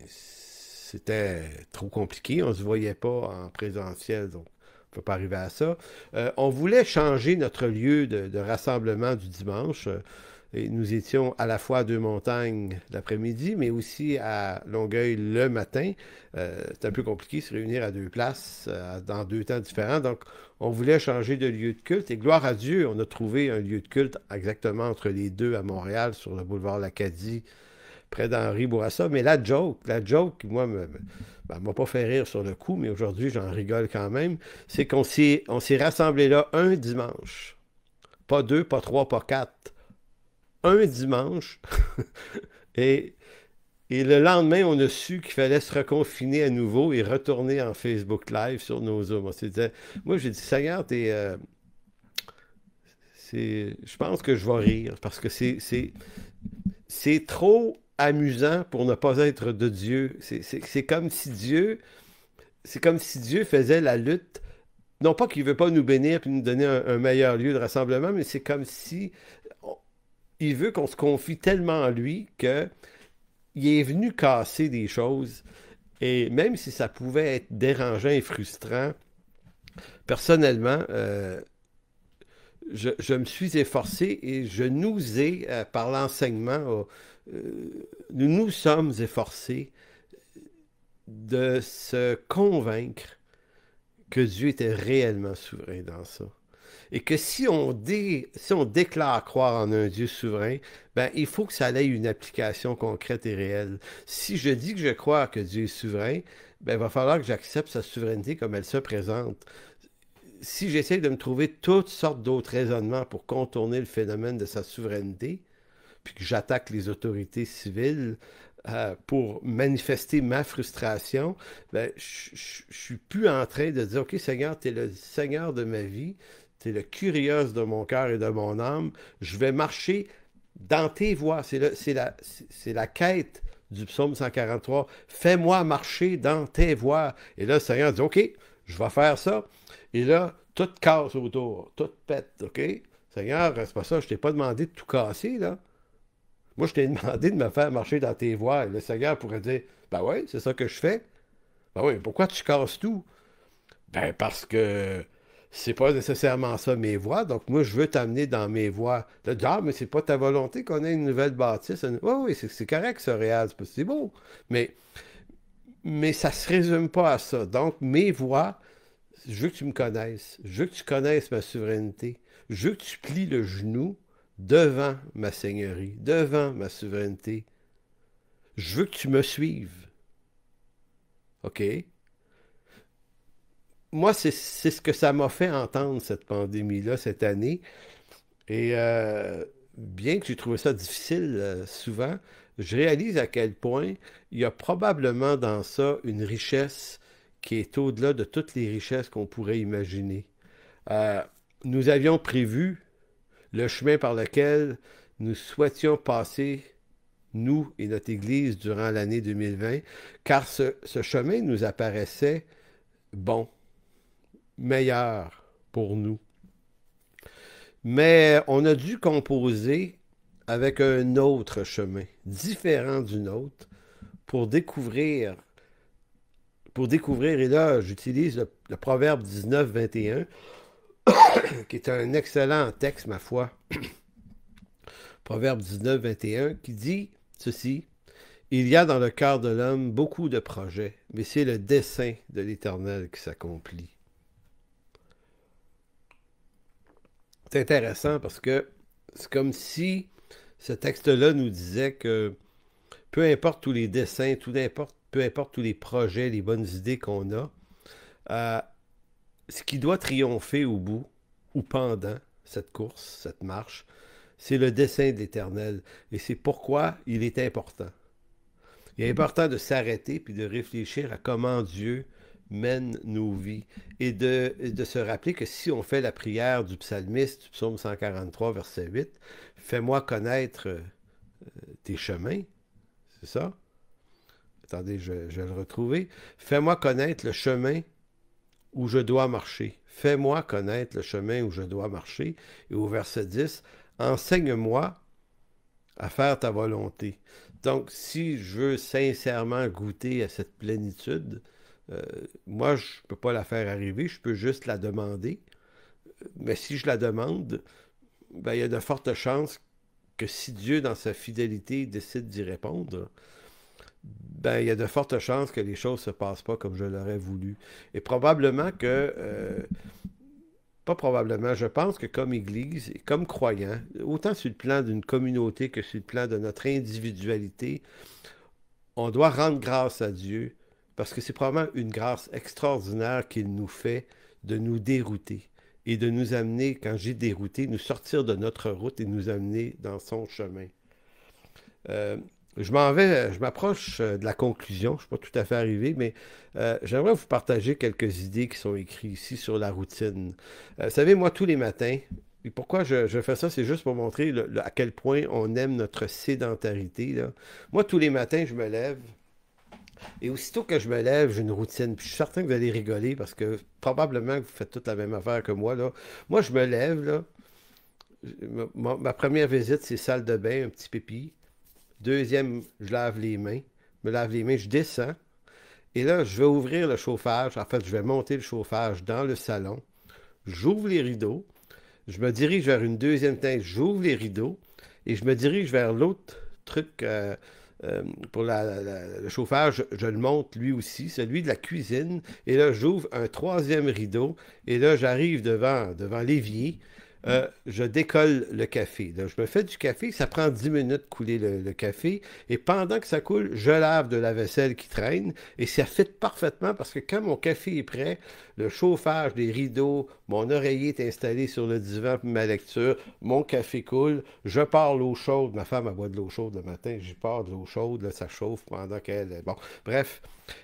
c'était trop compliqué. On ne se voyait pas en présentiel, donc on ne peut pas arriver à ça. On voulait changer notre lieu de rassemblement du dimanche. Et nous étions à la fois à Deux-Montagnes l'après-midi, mais aussi à Longueuil le matin. C'est un peu compliqué de se réunir à 2 places dans 2 temps différents. Donc, on voulait changer de lieu de culte. Et gloire à Dieu, on a trouvé un lieu de culte exactement entre les deux à Montréal, sur le boulevard L'Acadie, près d'Henri Bourassa. Mais la joke, moi, m'a pas fait rire sur le coup, mais aujourd'hui, j'en rigole quand même, c'est qu'on s'est rassemblés là un dimanche. Pas 2, pas 3, pas 4. Un dimanche. et le lendemain, on a su qu'il fallait se reconfiner à nouveau et retourner en Facebook Live sur nos Zooms. Moi, j'ai dit, Seigneur, je pense que je vais rire parce que c'est trop amusant pour ne pas être de Dieu. C'est comme si Dieu faisait la lutte. Non pas qu'il ne veut pas nous bénir et nous donner un meilleur lieu de rassemblement, mais c'est comme si il veut qu'on se confie tellement en lui que il est venu casser des choses. Et même si ça pouvait être dérangeant et frustrant, personnellement, je me suis efforcé et je nous ai, par l'enseignement, nous nous sommes efforcés de se convaincre que Dieu était réellement souverain dans ça. Et que si on déclare croire en un Dieu souverain, ben, il faut que ça ait une application concrète et réelle. Si je dis que je crois que Dieu est souverain, ben, il va falloir que j'accepte sa souveraineté comme elle se présente. Si j'essaie de me trouver toutes sortes d'autres raisonnements pour contourner le phénomène de sa souveraineté, puis que j'attaque les autorités civiles pour manifester ma frustration, ben, je suis plus en train de dire, OK, Seigneur, tu es le Seigneur de ma vie, tu es le curieux de mon cœur et de mon âme, je vais marcher dans tes voies. C'est la quête du psaume 143. Fais-moi marcher dans tes voies. Et là, le Seigneur dit, OK, je vais faire ça. Et là, tout casse autour, tout pète, OK? Seigneur, c'est pas ça, je t'ai pas demandé de tout casser, là. Moi, je t'ai demandé de me faire marcher dans tes voies. Et le Seigneur pourrait dire, ben oui, c'est ça que je fais. Ben oui, pourquoi tu casses tout? Ben parce que c'est pas nécessairement ça mes voies, donc moi, je veux t'amener dans mes voies. Là, tu dis, ah, mais c'est pas ta volonté qu'on ait une nouvelle bâtisse. Oui, oui, c'est correct, ça, Réal, c'est beau. Mais, mais ça se résume pas à ça. Donc, mes voies, je veux que tu me connaisses. Je veux que tu connaisses ma souveraineté. Je veux que tu plies le genou devant ma seigneurie, devant ma souveraineté. Je veux que tu me suives. OK? Moi, c'est ce que ça m'a fait entendre, cette pandémie-là, cette année. Et bien que j'ai trouvé ça difficile souvent, je réalise à quel point il y a probablement dans ça une richesse qui est au-delà de toutes les richesses qu'on pourrait imaginer. Euh, Nous avions prévu le chemin par lequel nous souhaitions passer, nous et notre Église, durant l'année 2020, car ce chemin nous apparaissait bon, meilleur pour nous. Mais on a dû composer avec un autre chemin, différent du nôtre, pour découvrir, et là, j'utilise le Proverbe 19-21, qui est un excellent texte, ma foi. Proverbe 19-21, qui dit ceci: il y a dans le cœur de l'homme beaucoup de projets, mais c'est le dessein de l'Éternel qui s'accomplit. C'est intéressant parce que c'est comme si ce texte-là nous disait que peu importe tous les dessins, peu importe tous les projets, les bonnes idées qu'on a, euh, ce qui doit triompher au bout ou pendant cette course, cette marche, c'est le dessein de l'Éternel. Et c'est pourquoi il est important. Il est important de s'arrêter puis de réfléchir à comment Dieu mène nos vies et de se rappeler que si on fait la prière du psalmiste, du psaume 143, verset 8, fais-moi connaître tes chemins, c'est ça? Attendez, je vais le retrouver. Fais-moi connaître le chemin où je dois marcher. Fais-moi connaître le chemin où je dois marcher. Et au verset 10, enseigne-moi à faire ta volonté. Donc, si je veux sincèrement goûter à cette plénitude, euh, moi, je ne peux pas la faire arriver, je peux juste la demander. Mais si je la demande, ben, il y a de fortes chances que si Dieu, dans sa fidélité, décide d'y répondre, ben, il y a de fortes chances que les choses ne se passent pas comme je l'aurais voulu. Et probablement que, pas probablement, je pense que comme Église et comme croyants, autant sur le plan d'une communauté que sur le plan de notre individualité, on doit rendre grâce à Dieu parce que c'est probablement une grâce extraordinaire qu'il nous fait de nous dérouter et de nous amener, quand j'ai dérouté, nous sortir de notre route et nous amener dans son chemin. Euh, je m'approche de la conclusion, je ne suis pas tout à fait arrivé, mais j'aimerais vous partager quelques idées qui sont écrites ici sur la routine. Vous savez, moi, tous les matins, et pourquoi je fais ça, c'est juste pour montrer à quel point on aime notre sédentarité, là. Moi, tous les matins, je me lève, et aussitôt que je me lève, j'ai une routine. Puis je suis certain que vous allez rigoler parce que probablement que vous faites toute la même affaire que moi, là. Moi, je me lève, là, Ma première visite, c'est salle de bain, un petit pipi. Deuxième, je lave les mains. Je me lave les mains, je descends. Et là, je vais ouvrir le chauffage. En fait, je vais monter le chauffage dans le salon. J'ouvre les rideaux. Je me dirige vers une deuxième fenêtre. J'ouvre les rideaux. Et je me dirige vers l'autre truc pour le chauffage. Je le monte lui aussi, celui de la cuisine. Et là, j'ouvre un troisième rideau. Et là, j'arrive devant l'évier. Je décolle le café. Là, je me fais du café, ça prend 10 minutes de couler le café. Et pendant que ça coule, je lave de la vaisselle qui traîne. Et ça fit parfaitement parce que quand mon café est prêt, le chauffage, les rideaux, mon oreiller est installé sur le divan pour ma lecture, mon café coule, je pars l'eau chaude. Ma femme, elle boit de l'eau chaude le matin. J'y pars de l'eau chaude, là, ça chauffe pendant qu'elle... Bon, bref.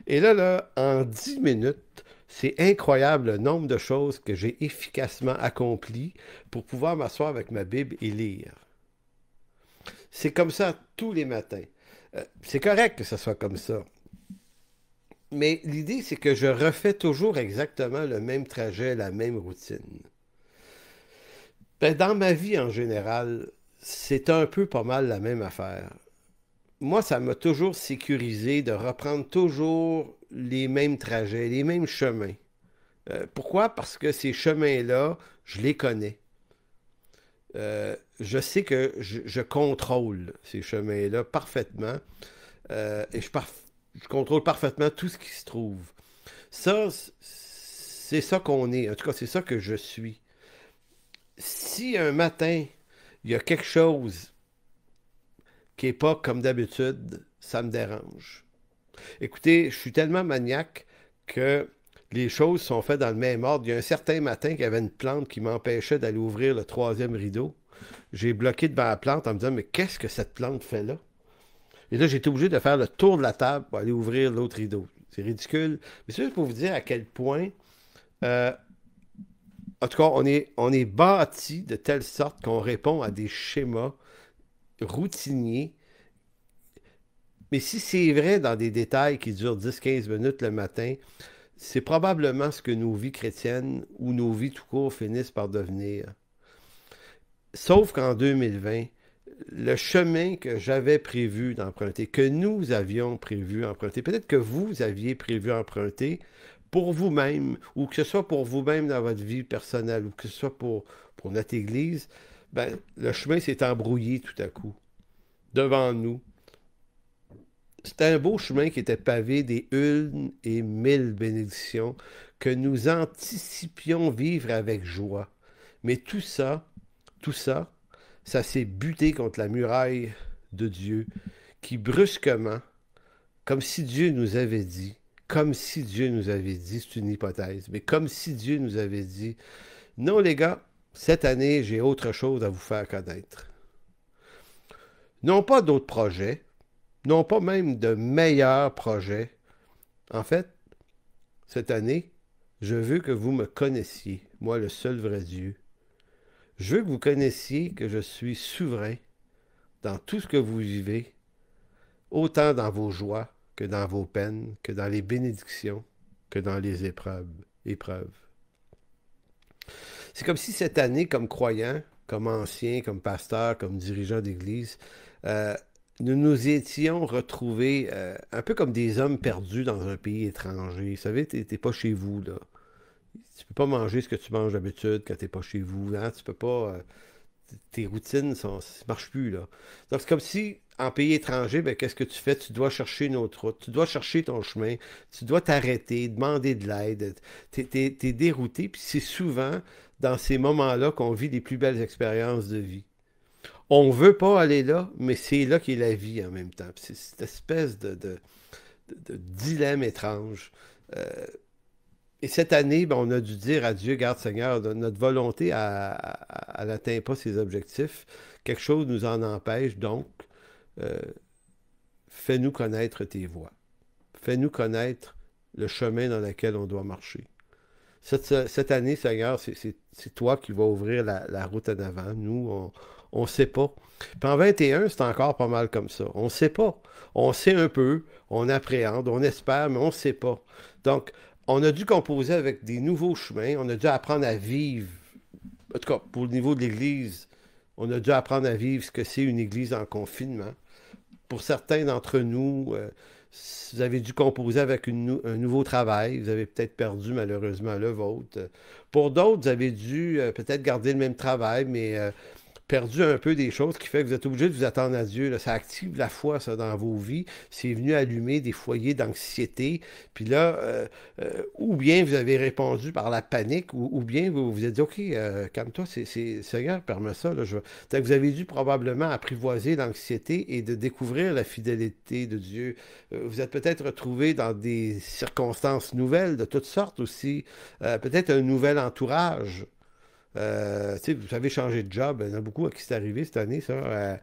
Et là, en 10 minutes, c'est incroyable le nombre de choses que j'ai efficacement accomplies pour pouvoir m'asseoir avec ma Bible et lire. C'est comme ça tous les matins. C'est correct que ce soit comme ça. Mais l'idée, c'est que je refais toujours exactement le même trajet, la même routine. Ben, dans ma vie en général, c'est un peu pas mal la même affaire. Moi, ça m'a toujours sécurisé de reprendre toujours les mêmes trajets, les mêmes chemins. Pourquoi? Parce que ces chemins-là, je les connais. Je sais que je contrôle ces chemins-là parfaitement et je contrôle parfaitement tout ce qui se trouve. Ça, c'est ça qu'on est. En tout cas, c'est ça que je suis. Si un matin, il y a quelque chose qui n'est pas comme d'habitude, ça me dérange. Écoutez, je suis tellement maniaque que les choses sont faites dans le même ordre. Il y a un certain matin qu'il y avait une plante qui m'empêchait d'aller ouvrir le troisième rideau. J'ai bloqué devant la plante en me disant, mais qu'est-ce que cette plante fait là? Et là, j'ai été obligé de faire le tour de la table pour aller ouvrir l'autre rideau. C'est ridicule. Mais c'est juste pour vous dire à quel point, euh, en tout cas, on est bâti de telle sorte qu'on répond à des schémas routiniers. Mais si c'est vrai dans des détails qui durent 10-15 minutes le matin, c'est probablement ce que nos vies chrétiennes ou nos vies tout court finissent par devenir. Sauf qu'en 2020, le chemin que j'avais prévu d'emprunter, que nous avions prévu d'emprunter, peut-être que vous aviez prévu d'emprunter pour vous-même, ou que ce soit pour vous-même dans votre vie personnelle, ou que ce soit pour notre Église, ben, le chemin s'est embrouillé tout à coup, devant nous. C'était un beau chemin qui était pavé des 1 et 1000 bénédictions que nous anticipions vivre avec joie. Mais tout ça, ça s'est buté contre la muraille de Dieu qui brusquement, comme si Dieu nous avait dit, c'est une hypothèse, mais comme si Dieu nous avait dit, non les gars, cette année, j'ai autre chose à vous faire connaître. Non pas d'autres projets, non pas même de meilleurs projets. En fait, cette année, je veux que vous me connaissiez, moi le seul vrai Dieu. Je veux que vous connaissiez que je suis souverain dans tout ce que vous vivez, autant dans vos joies que dans vos peines, que dans les bénédictions, que dans les épreuves. C'est comme si cette année, comme croyant, comme ancien, comme pasteur, comme dirigeant d'église, euh, nous nous étions retrouvés un peu comme des hommes perdus dans un pays étranger. Vous savez, t'es pas chez vous, là. Tu peux pas manger ce que tu manges d'habitude quand t'es pas chez vous. Hein? Tu peux pas... tes routines ça marche plus, là. Donc, c'est comme si, en pays étranger, ben, qu'est-ce que tu fais? Tu dois chercher une autre route, tu dois chercher ton chemin, tu dois t'arrêter, demander de l'aide. T'es dérouté, puis c'est souvent dans ces moments-là qu'on vit les plus belles expériences de vie. On veut pas aller là, mais c'est là qu'est la vie en même temps. Puis c'est cette espèce de dilemme étrange. Euh, et cette année, ben, on a dû dire à Dieu, garde Seigneur, notre volonté, elle n'atteint pas ses objectifs. Quelque chose nous en empêche, donc euh, fais-nous connaître tes voies. Fais-nous connaître le chemin dans lequel on doit marcher. Cette année, Seigneur, c'est toi qui vas ouvrir la route en avant. Nous, on ne sait pas. Puis en 21, c'est encore pas mal comme ça. On ne sait pas. On sait un peu, on appréhende, on espère, mais on ne sait pas. Donc, on a dû composer avec des nouveaux chemins. On a dû apprendre à vivre. En tout cas, pour le niveau de l'Église, On a dû apprendre à vivre ce que c'est une église en confinement. Pour certains d'entre nous, vous avez dû composer avec un nouveau travail. Vous avez peut-être perdu malheureusement le vôtre. Pour d'autres, vous avez dû peut-être garder le même travail, mais perdu un peu des choses qui fait que vous êtes obligé de vous attendre à Dieu. Là. Ça active la foi, ça, dans vos vies. C'est venu allumer des foyers d'anxiété. Puis là, ou bien vous avez répondu par la panique, ou bien vous vous êtes dit, OK, calme-toi, Seigneur, permets ça. Là, que vous avez dû probablement apprivoiser l'anxiété et de découvrir la fidélité de Dieu. Vous êtes peut-être retrouvé dans des circonstances nouvelles de toutes sortes aussi. Peut-être un nouvel entourage. Vous avez changé de job. Il y en a beaucoup à qui c'est arrivé cette année, ça.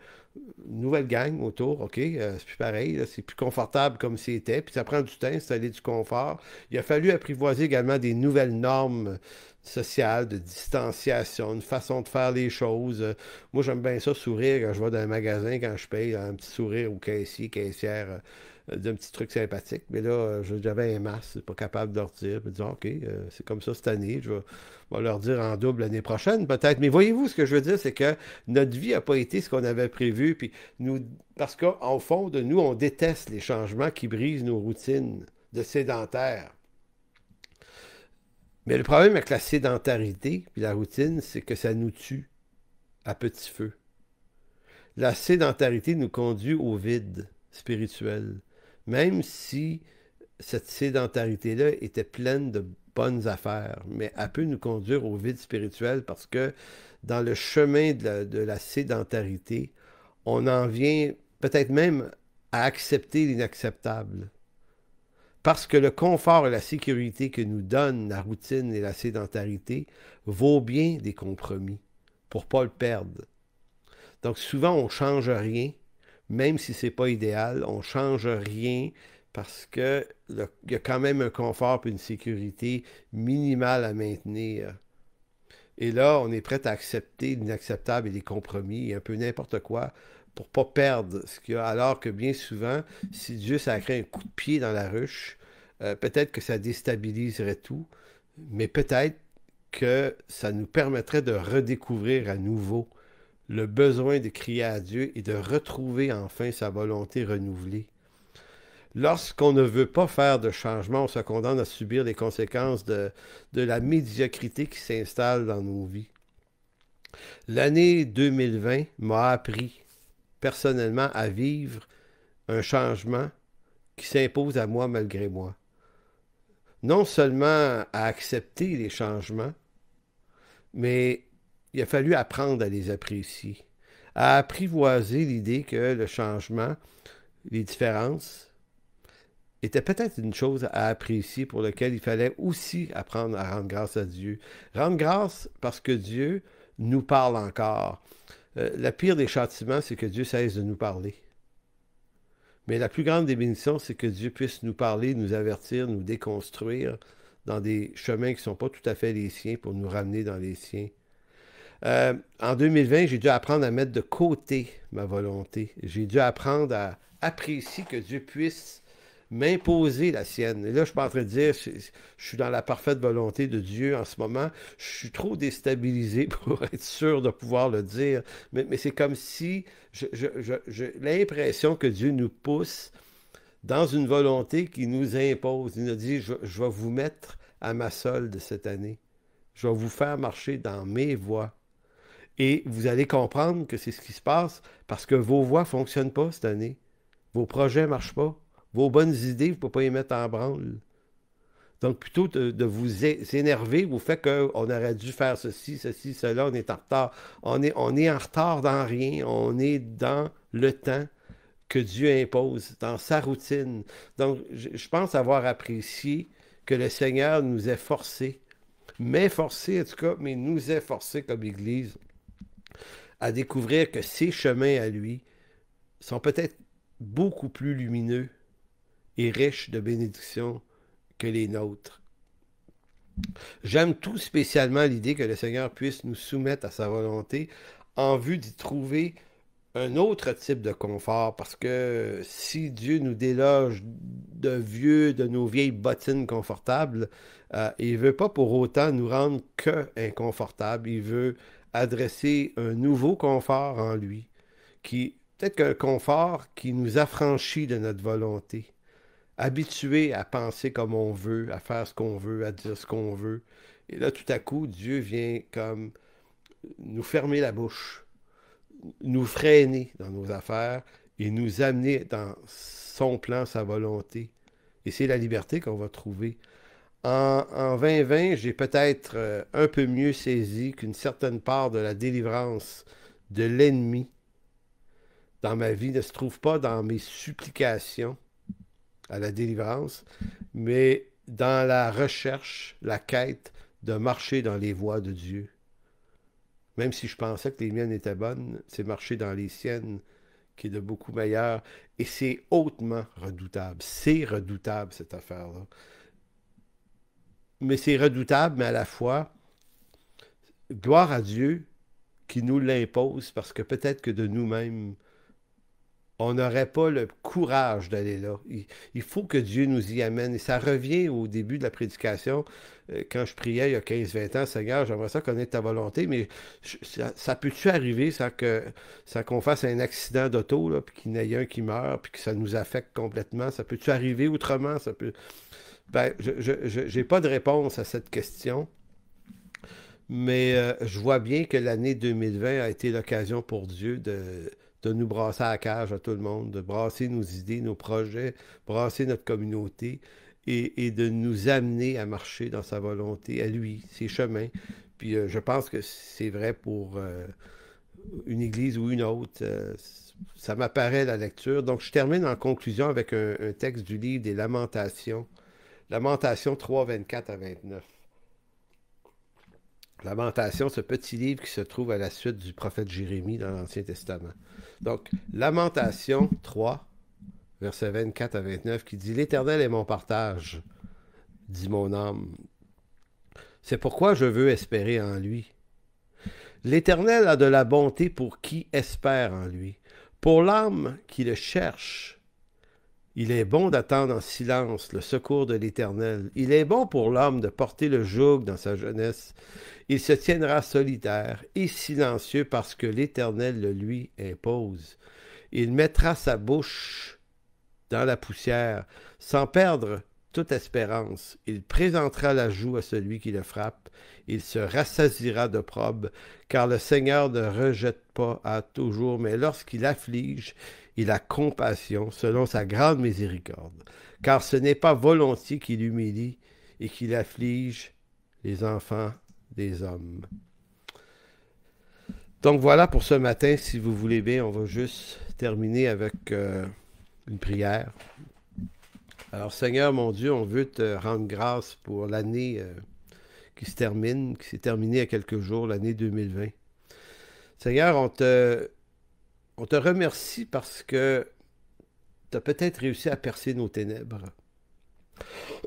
Nouvelle gang autour, OK, c'est plus pareil, là, c'est plus confortable comme c'était, puis ça prend du temps, installer du confort. Il a fallu apprivoiser également des nouvelles normes sociales, de distanciation, une façon de faire les choses. Moi, j'aime bien ça, sourire quand je vais dans un magasin, quand je paye, un petit sourire au caissier, caissière, d'un petit truc sympathique. Mais là, j'avais un masque, je suis pas capable de leur dire, puis de dire, OK, c'est comme ça cette année, je vais leur dire en double l'année prochaine, peut-être. Mais voyez-vous, ce que je veux dire, c'est que notre vie n'a pas été ce qu'on avait prévu, puis nous, parce qu'au fond de nous, on déteste les changements qui brisent nos routines de sédentaires. Mais le problème avec la sédentarité puis la routine, c'est que ça nous tue à petit feu. La sédentarité nous conduit au vide spirituel, même si cette sédentarité-là était pleine de bonnes affaires, mais elle peut nous conduire au vide spirituel parce que dans le chemin de la sédentarité, on en vient peut-être même à accepter l'inacceptable. Parce que le confort et la sécurité que nous donne la routine et la sédentarité vaut bien des compromis pour ne pas le perdre. Donc souvent, on ne change rien, même si ce n'est pas idéal, on ne change rien parce qu'il y a quand même un confort et une sécurité minimale à maintenir. Et là, on est prêt à accepter l'inacceptable et les compromis, et un peu n'importe quoi, pour ne pas perdre ce qu'il y a. Alors que bien souvent, si Dieu sacrait un coup de pied dans la ruche, peut-être que ça déstabiliserait tout, mais peut-être que ça nous permettrait de redécouvrir à nouveau le besoin de crier à Dieu et de retrouver enfin sa volonté renouvelée. Lorsqu'on ne veut pas faire de changement, on se condamne à subir les conséquences de la médiocrité qui s'installe dans nos vies. L'année 2020 m'a appris personnellement à vivre un changement qui s'impose à moi malgré moi. Non seulement à accepter les changements, mais il a fallu apprendre à les apprécier, à apprivoiser l'idée que le changement, les différences, était peut-être une chose à apprécier pour laquelle il fallait aussi apprendre à rendre grâce à Dieu. Rendre grâce parce que Dieu nous parle encore. La pire des châtiments, c'est que Dieu cesse de nous parler. Mais la plus grande des bénédictions, c'est que Dieu puisse nous parler, nous avertir, nous déconstruire dans des chemins qui ne sont pas tout à fait les siens pour nous ramener dans les siens. En 2020, j'ai dû apprendre à mettre de côté ma volonté. J'ai dû apprendre à apprécier que Dieu puisse m'imposer la sienne. Et là, je ne suis pas en train de dire je suis dans la parfaite volonté de Dieu en ce moment. Je suis trop déstabilisé pour être sûr de pouvoir le dire. Mais c'est comme si j'ai l'impression que Dieu nous pousse dans une volonté qui nous impose. Il nous dit, je vais vous mettre à ma solde cette année. Je vais vous faire marcher dans mes voies. Et vous allez comprendre que c'est ce qui se passe parce que vos voies ne fonctionnent pas cette année. Vos projets ne marchent pas. Vos bonnes idées, vous ne pouvez pas les mettre en branle. Donc, plutôt de vous énerver au fait qu'on aurait dû faire ceci, cela, on est en retard. On est en retard dans rien. On est dans le temps que Dieu impose, dans sa routine. Donc, je pense avoir apprécié que le Seigneur nous ait forcés, en tout cas, mais nous ait forcés comme Église à découvrir que ses chemins à lui sont peut-être beaucoup plus lumineux et riches de bénédictions que les nôtres. J'aime tout spécialement l'idée que le Seigneur puisse nous soumettre à sa volonté en vue d'y trouver un autre type de confort, parce que si Dieu nous déloge de nos vieilles bottines confortables, il ne veut pas pour autant nous rendre que inconfortables. Il veut adresser un nouveau confort en lui, qui peut-être qu'un confort qui nous affranchit de notre volonté, habitué à penser comme on veut, à faire ce qu'on veut, à dire ce qu'on veut. Et là, tout à coup, Dieu vient comme nous fermer la bouche, nous freiner dans nos affaires et nous amener dans son plan, sa volonté. Et c'est la liberté qu'on va trouver. En 2020, j'ai peut-être un peu mieux saisi qu'une certaine part de la délivrance de l'ennemi dans ma vie ne se trouve pas dans mes supplications à la délivrance, mais dans la recherche, la quête de marcher dans les voies de Dieu. Même si je pensais que les miennes étaient bonnes, c'est marcher dans les siennes qui est de beaucoup meilleur. Et c'est hautement redoutable. C'est redoutable, cette affaire-là. Mais c'est redoutable, mais à la fois, gloire à Dieu qui nous l'impose, parce que peut-être que de nous-mêmes, on n'aurait pas le courage d'aller là. Il faut que Dieu nous y amène. Et ça revient au début de la prédication, quand je priais il y a 15-20 ans, Seigneur, j'aimerais ça connaître ta volonté, mais ça peut-tu arriver sans qu'on fasse un accident d'auto, là, puis qu'il y en ait un qui meurt, puis que ça nous affecte complètement? Ça peut-tu arriver autrement? Ça peut... Ben, je n'ai pas de réponse à cette question, mais je vois bien que l'année 2020 a été l'occasion pour Dieu de nous brasser à la cage à tout le monde, de brasser nos idées, nos projets, brasser notre communauté et de nous amener à marcher dans sa volonté, à lui, ses chemins. Puis je pense que c'est vrai pour une église ou une autre. Ça m'apparaît la lecture. Donc je termine en conclusion avec un texte du livre des Lamentations. Lamentation 3, 24 à 29. Lamentation, ce petit livre qui se trouve à la suite du prophète Jérémie dans l'Ancien Testament. Donc, Lamentation 3, versets 24 à 29, qui dit « L'Éternel est mon partage, dit mon âme. C'est pourquoi je veux espérer en lui. L'Éternel a de la bonté pour qui espère en lui. Pour l'âme qui le cherche, il est bon d'attendre en silence le secours de l'Éternel. Il est bon pour l'homme de porter le joug dans sa jeunesse. Il se tiendra solitaire et silencieux parce que l'Éternel le lui impose. Il mettra sa bouche dans la poussière, sans perdre toute espérance. Il présentera la joue à celui qui le frappe. Il se rassasiera d'opprobre, car le Seigneur ne rejette pas à toujours, mais lorsqu'il afflige, il a compassion selon sa grande miséricorde. Car ce n'est pas volontiers qu'il humilie et qu'il afflige les enfants des hommes. Donc voilà pour ce matin, si vous voulez bien, on va juste terminer avec une prière. Alors Seigneur mon Dieu, on veut te rendre grâce pour l'année qui se termine, qui s'est terminée il y a quelques jours, l'année 2020. Seigneur, on te remercie parce que tu as peut-être réussi à percer nos ténèbres.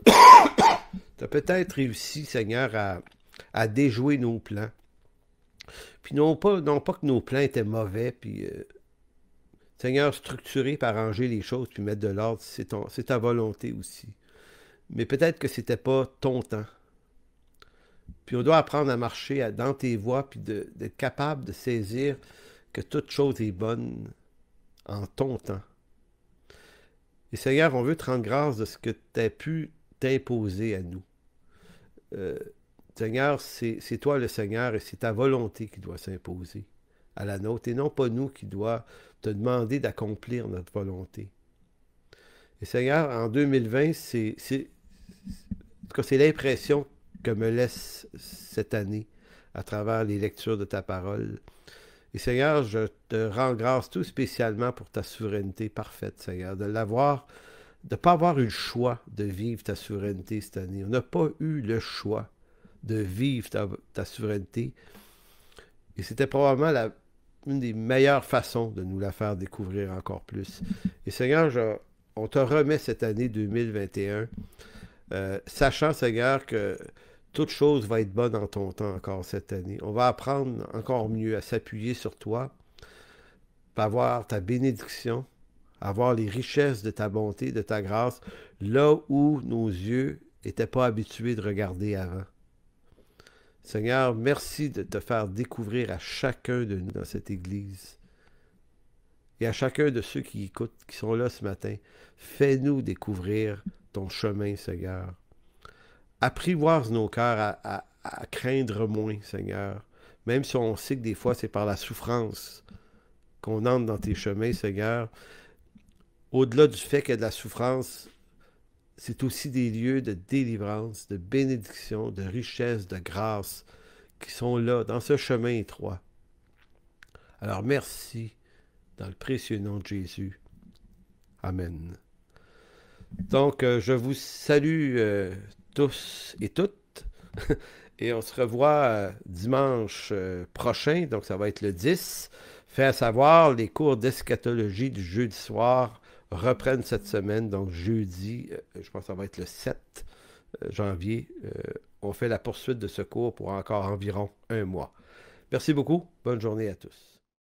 Tu as peut-être réussi, Seigneur, à déjouer nos plans. Puis non pas que nos plans étaient mauvais, puis Seigneur, structurer, puis arranger les choses, puis mettre de l'ordre, c'est ta volonté aussi. Mais peut-être que c'était pas ton temps. Puis on doit apprendre à marcher dans tes voies, puis d'être capable de saisir que toute chose est bonne en ton temps. Et Seigneur, on veut te rendre grâce de ce que tu as pu t'imposer à nous. Seigneur, c'est toi le Seigneur et c'est ta volonté qui doit s'imposer à la nôtre et non pas nous qui doit te demander d'accomplir notre volonté. Et Seigneur, en 2020, c'est l'impression que me laisse cette année à travers les lectures de ta parole. Et Seigneur, je te rends grâce tout spécialement pour ta souveraineté parfaite, Seigneur, de ne pas avoir eu le choix de vivre ta souveraineté cette année. On n'a pas eu le choix de vivre ta souveraineté. Et c'était probablement une des meilleures façons de nous la faire découvrir encore plus. Et Seigneur, on te remet cette année 2021, sachant, Seigneur, que toute chose va être bonne en ton temps encore cette année. On va apprendre encore mieux à s'appuyer sur toi, à avoir ta bénédiction, à avoir les richesses de ta bonté, de ta grâce, là où nos yeux n'étaient pas habitués de regarder avant. Seigneur, merci de te faire découvrir à chacun de nous dans cette Église et à chacun de ceux qui écoutent, qui sont là ce matin. Fais-nous découvrir ton chemin, Seigneur. Apprivoise nos cœurs à craindre moins, Seigneur. Même si on sait que des fois c'est par la souffrance qu'on entre dans tes chemins, Seigneur. Au-delà du fait qu'il y a de la souffrance, c'est aussi des lieux de délivrance, de bénédiction, de richesse, de grâce qui sont là, dans ce chemin étroit. Alors merci, dans le précieux nom de Jésus. Amen. Donc, je vous salue tous et toutes. Et on se revoit dimanche prochain, donc ça va être le 10. Fait à savoir, les cours d'eschatologie du jeudi soir reprennent cette semaine, donc jeudi, je pense que ça va être le 7 janvier. On fait la poursuite de ce cours pour encore environ un mois. Merci beaucoup. Bonne journée à tous.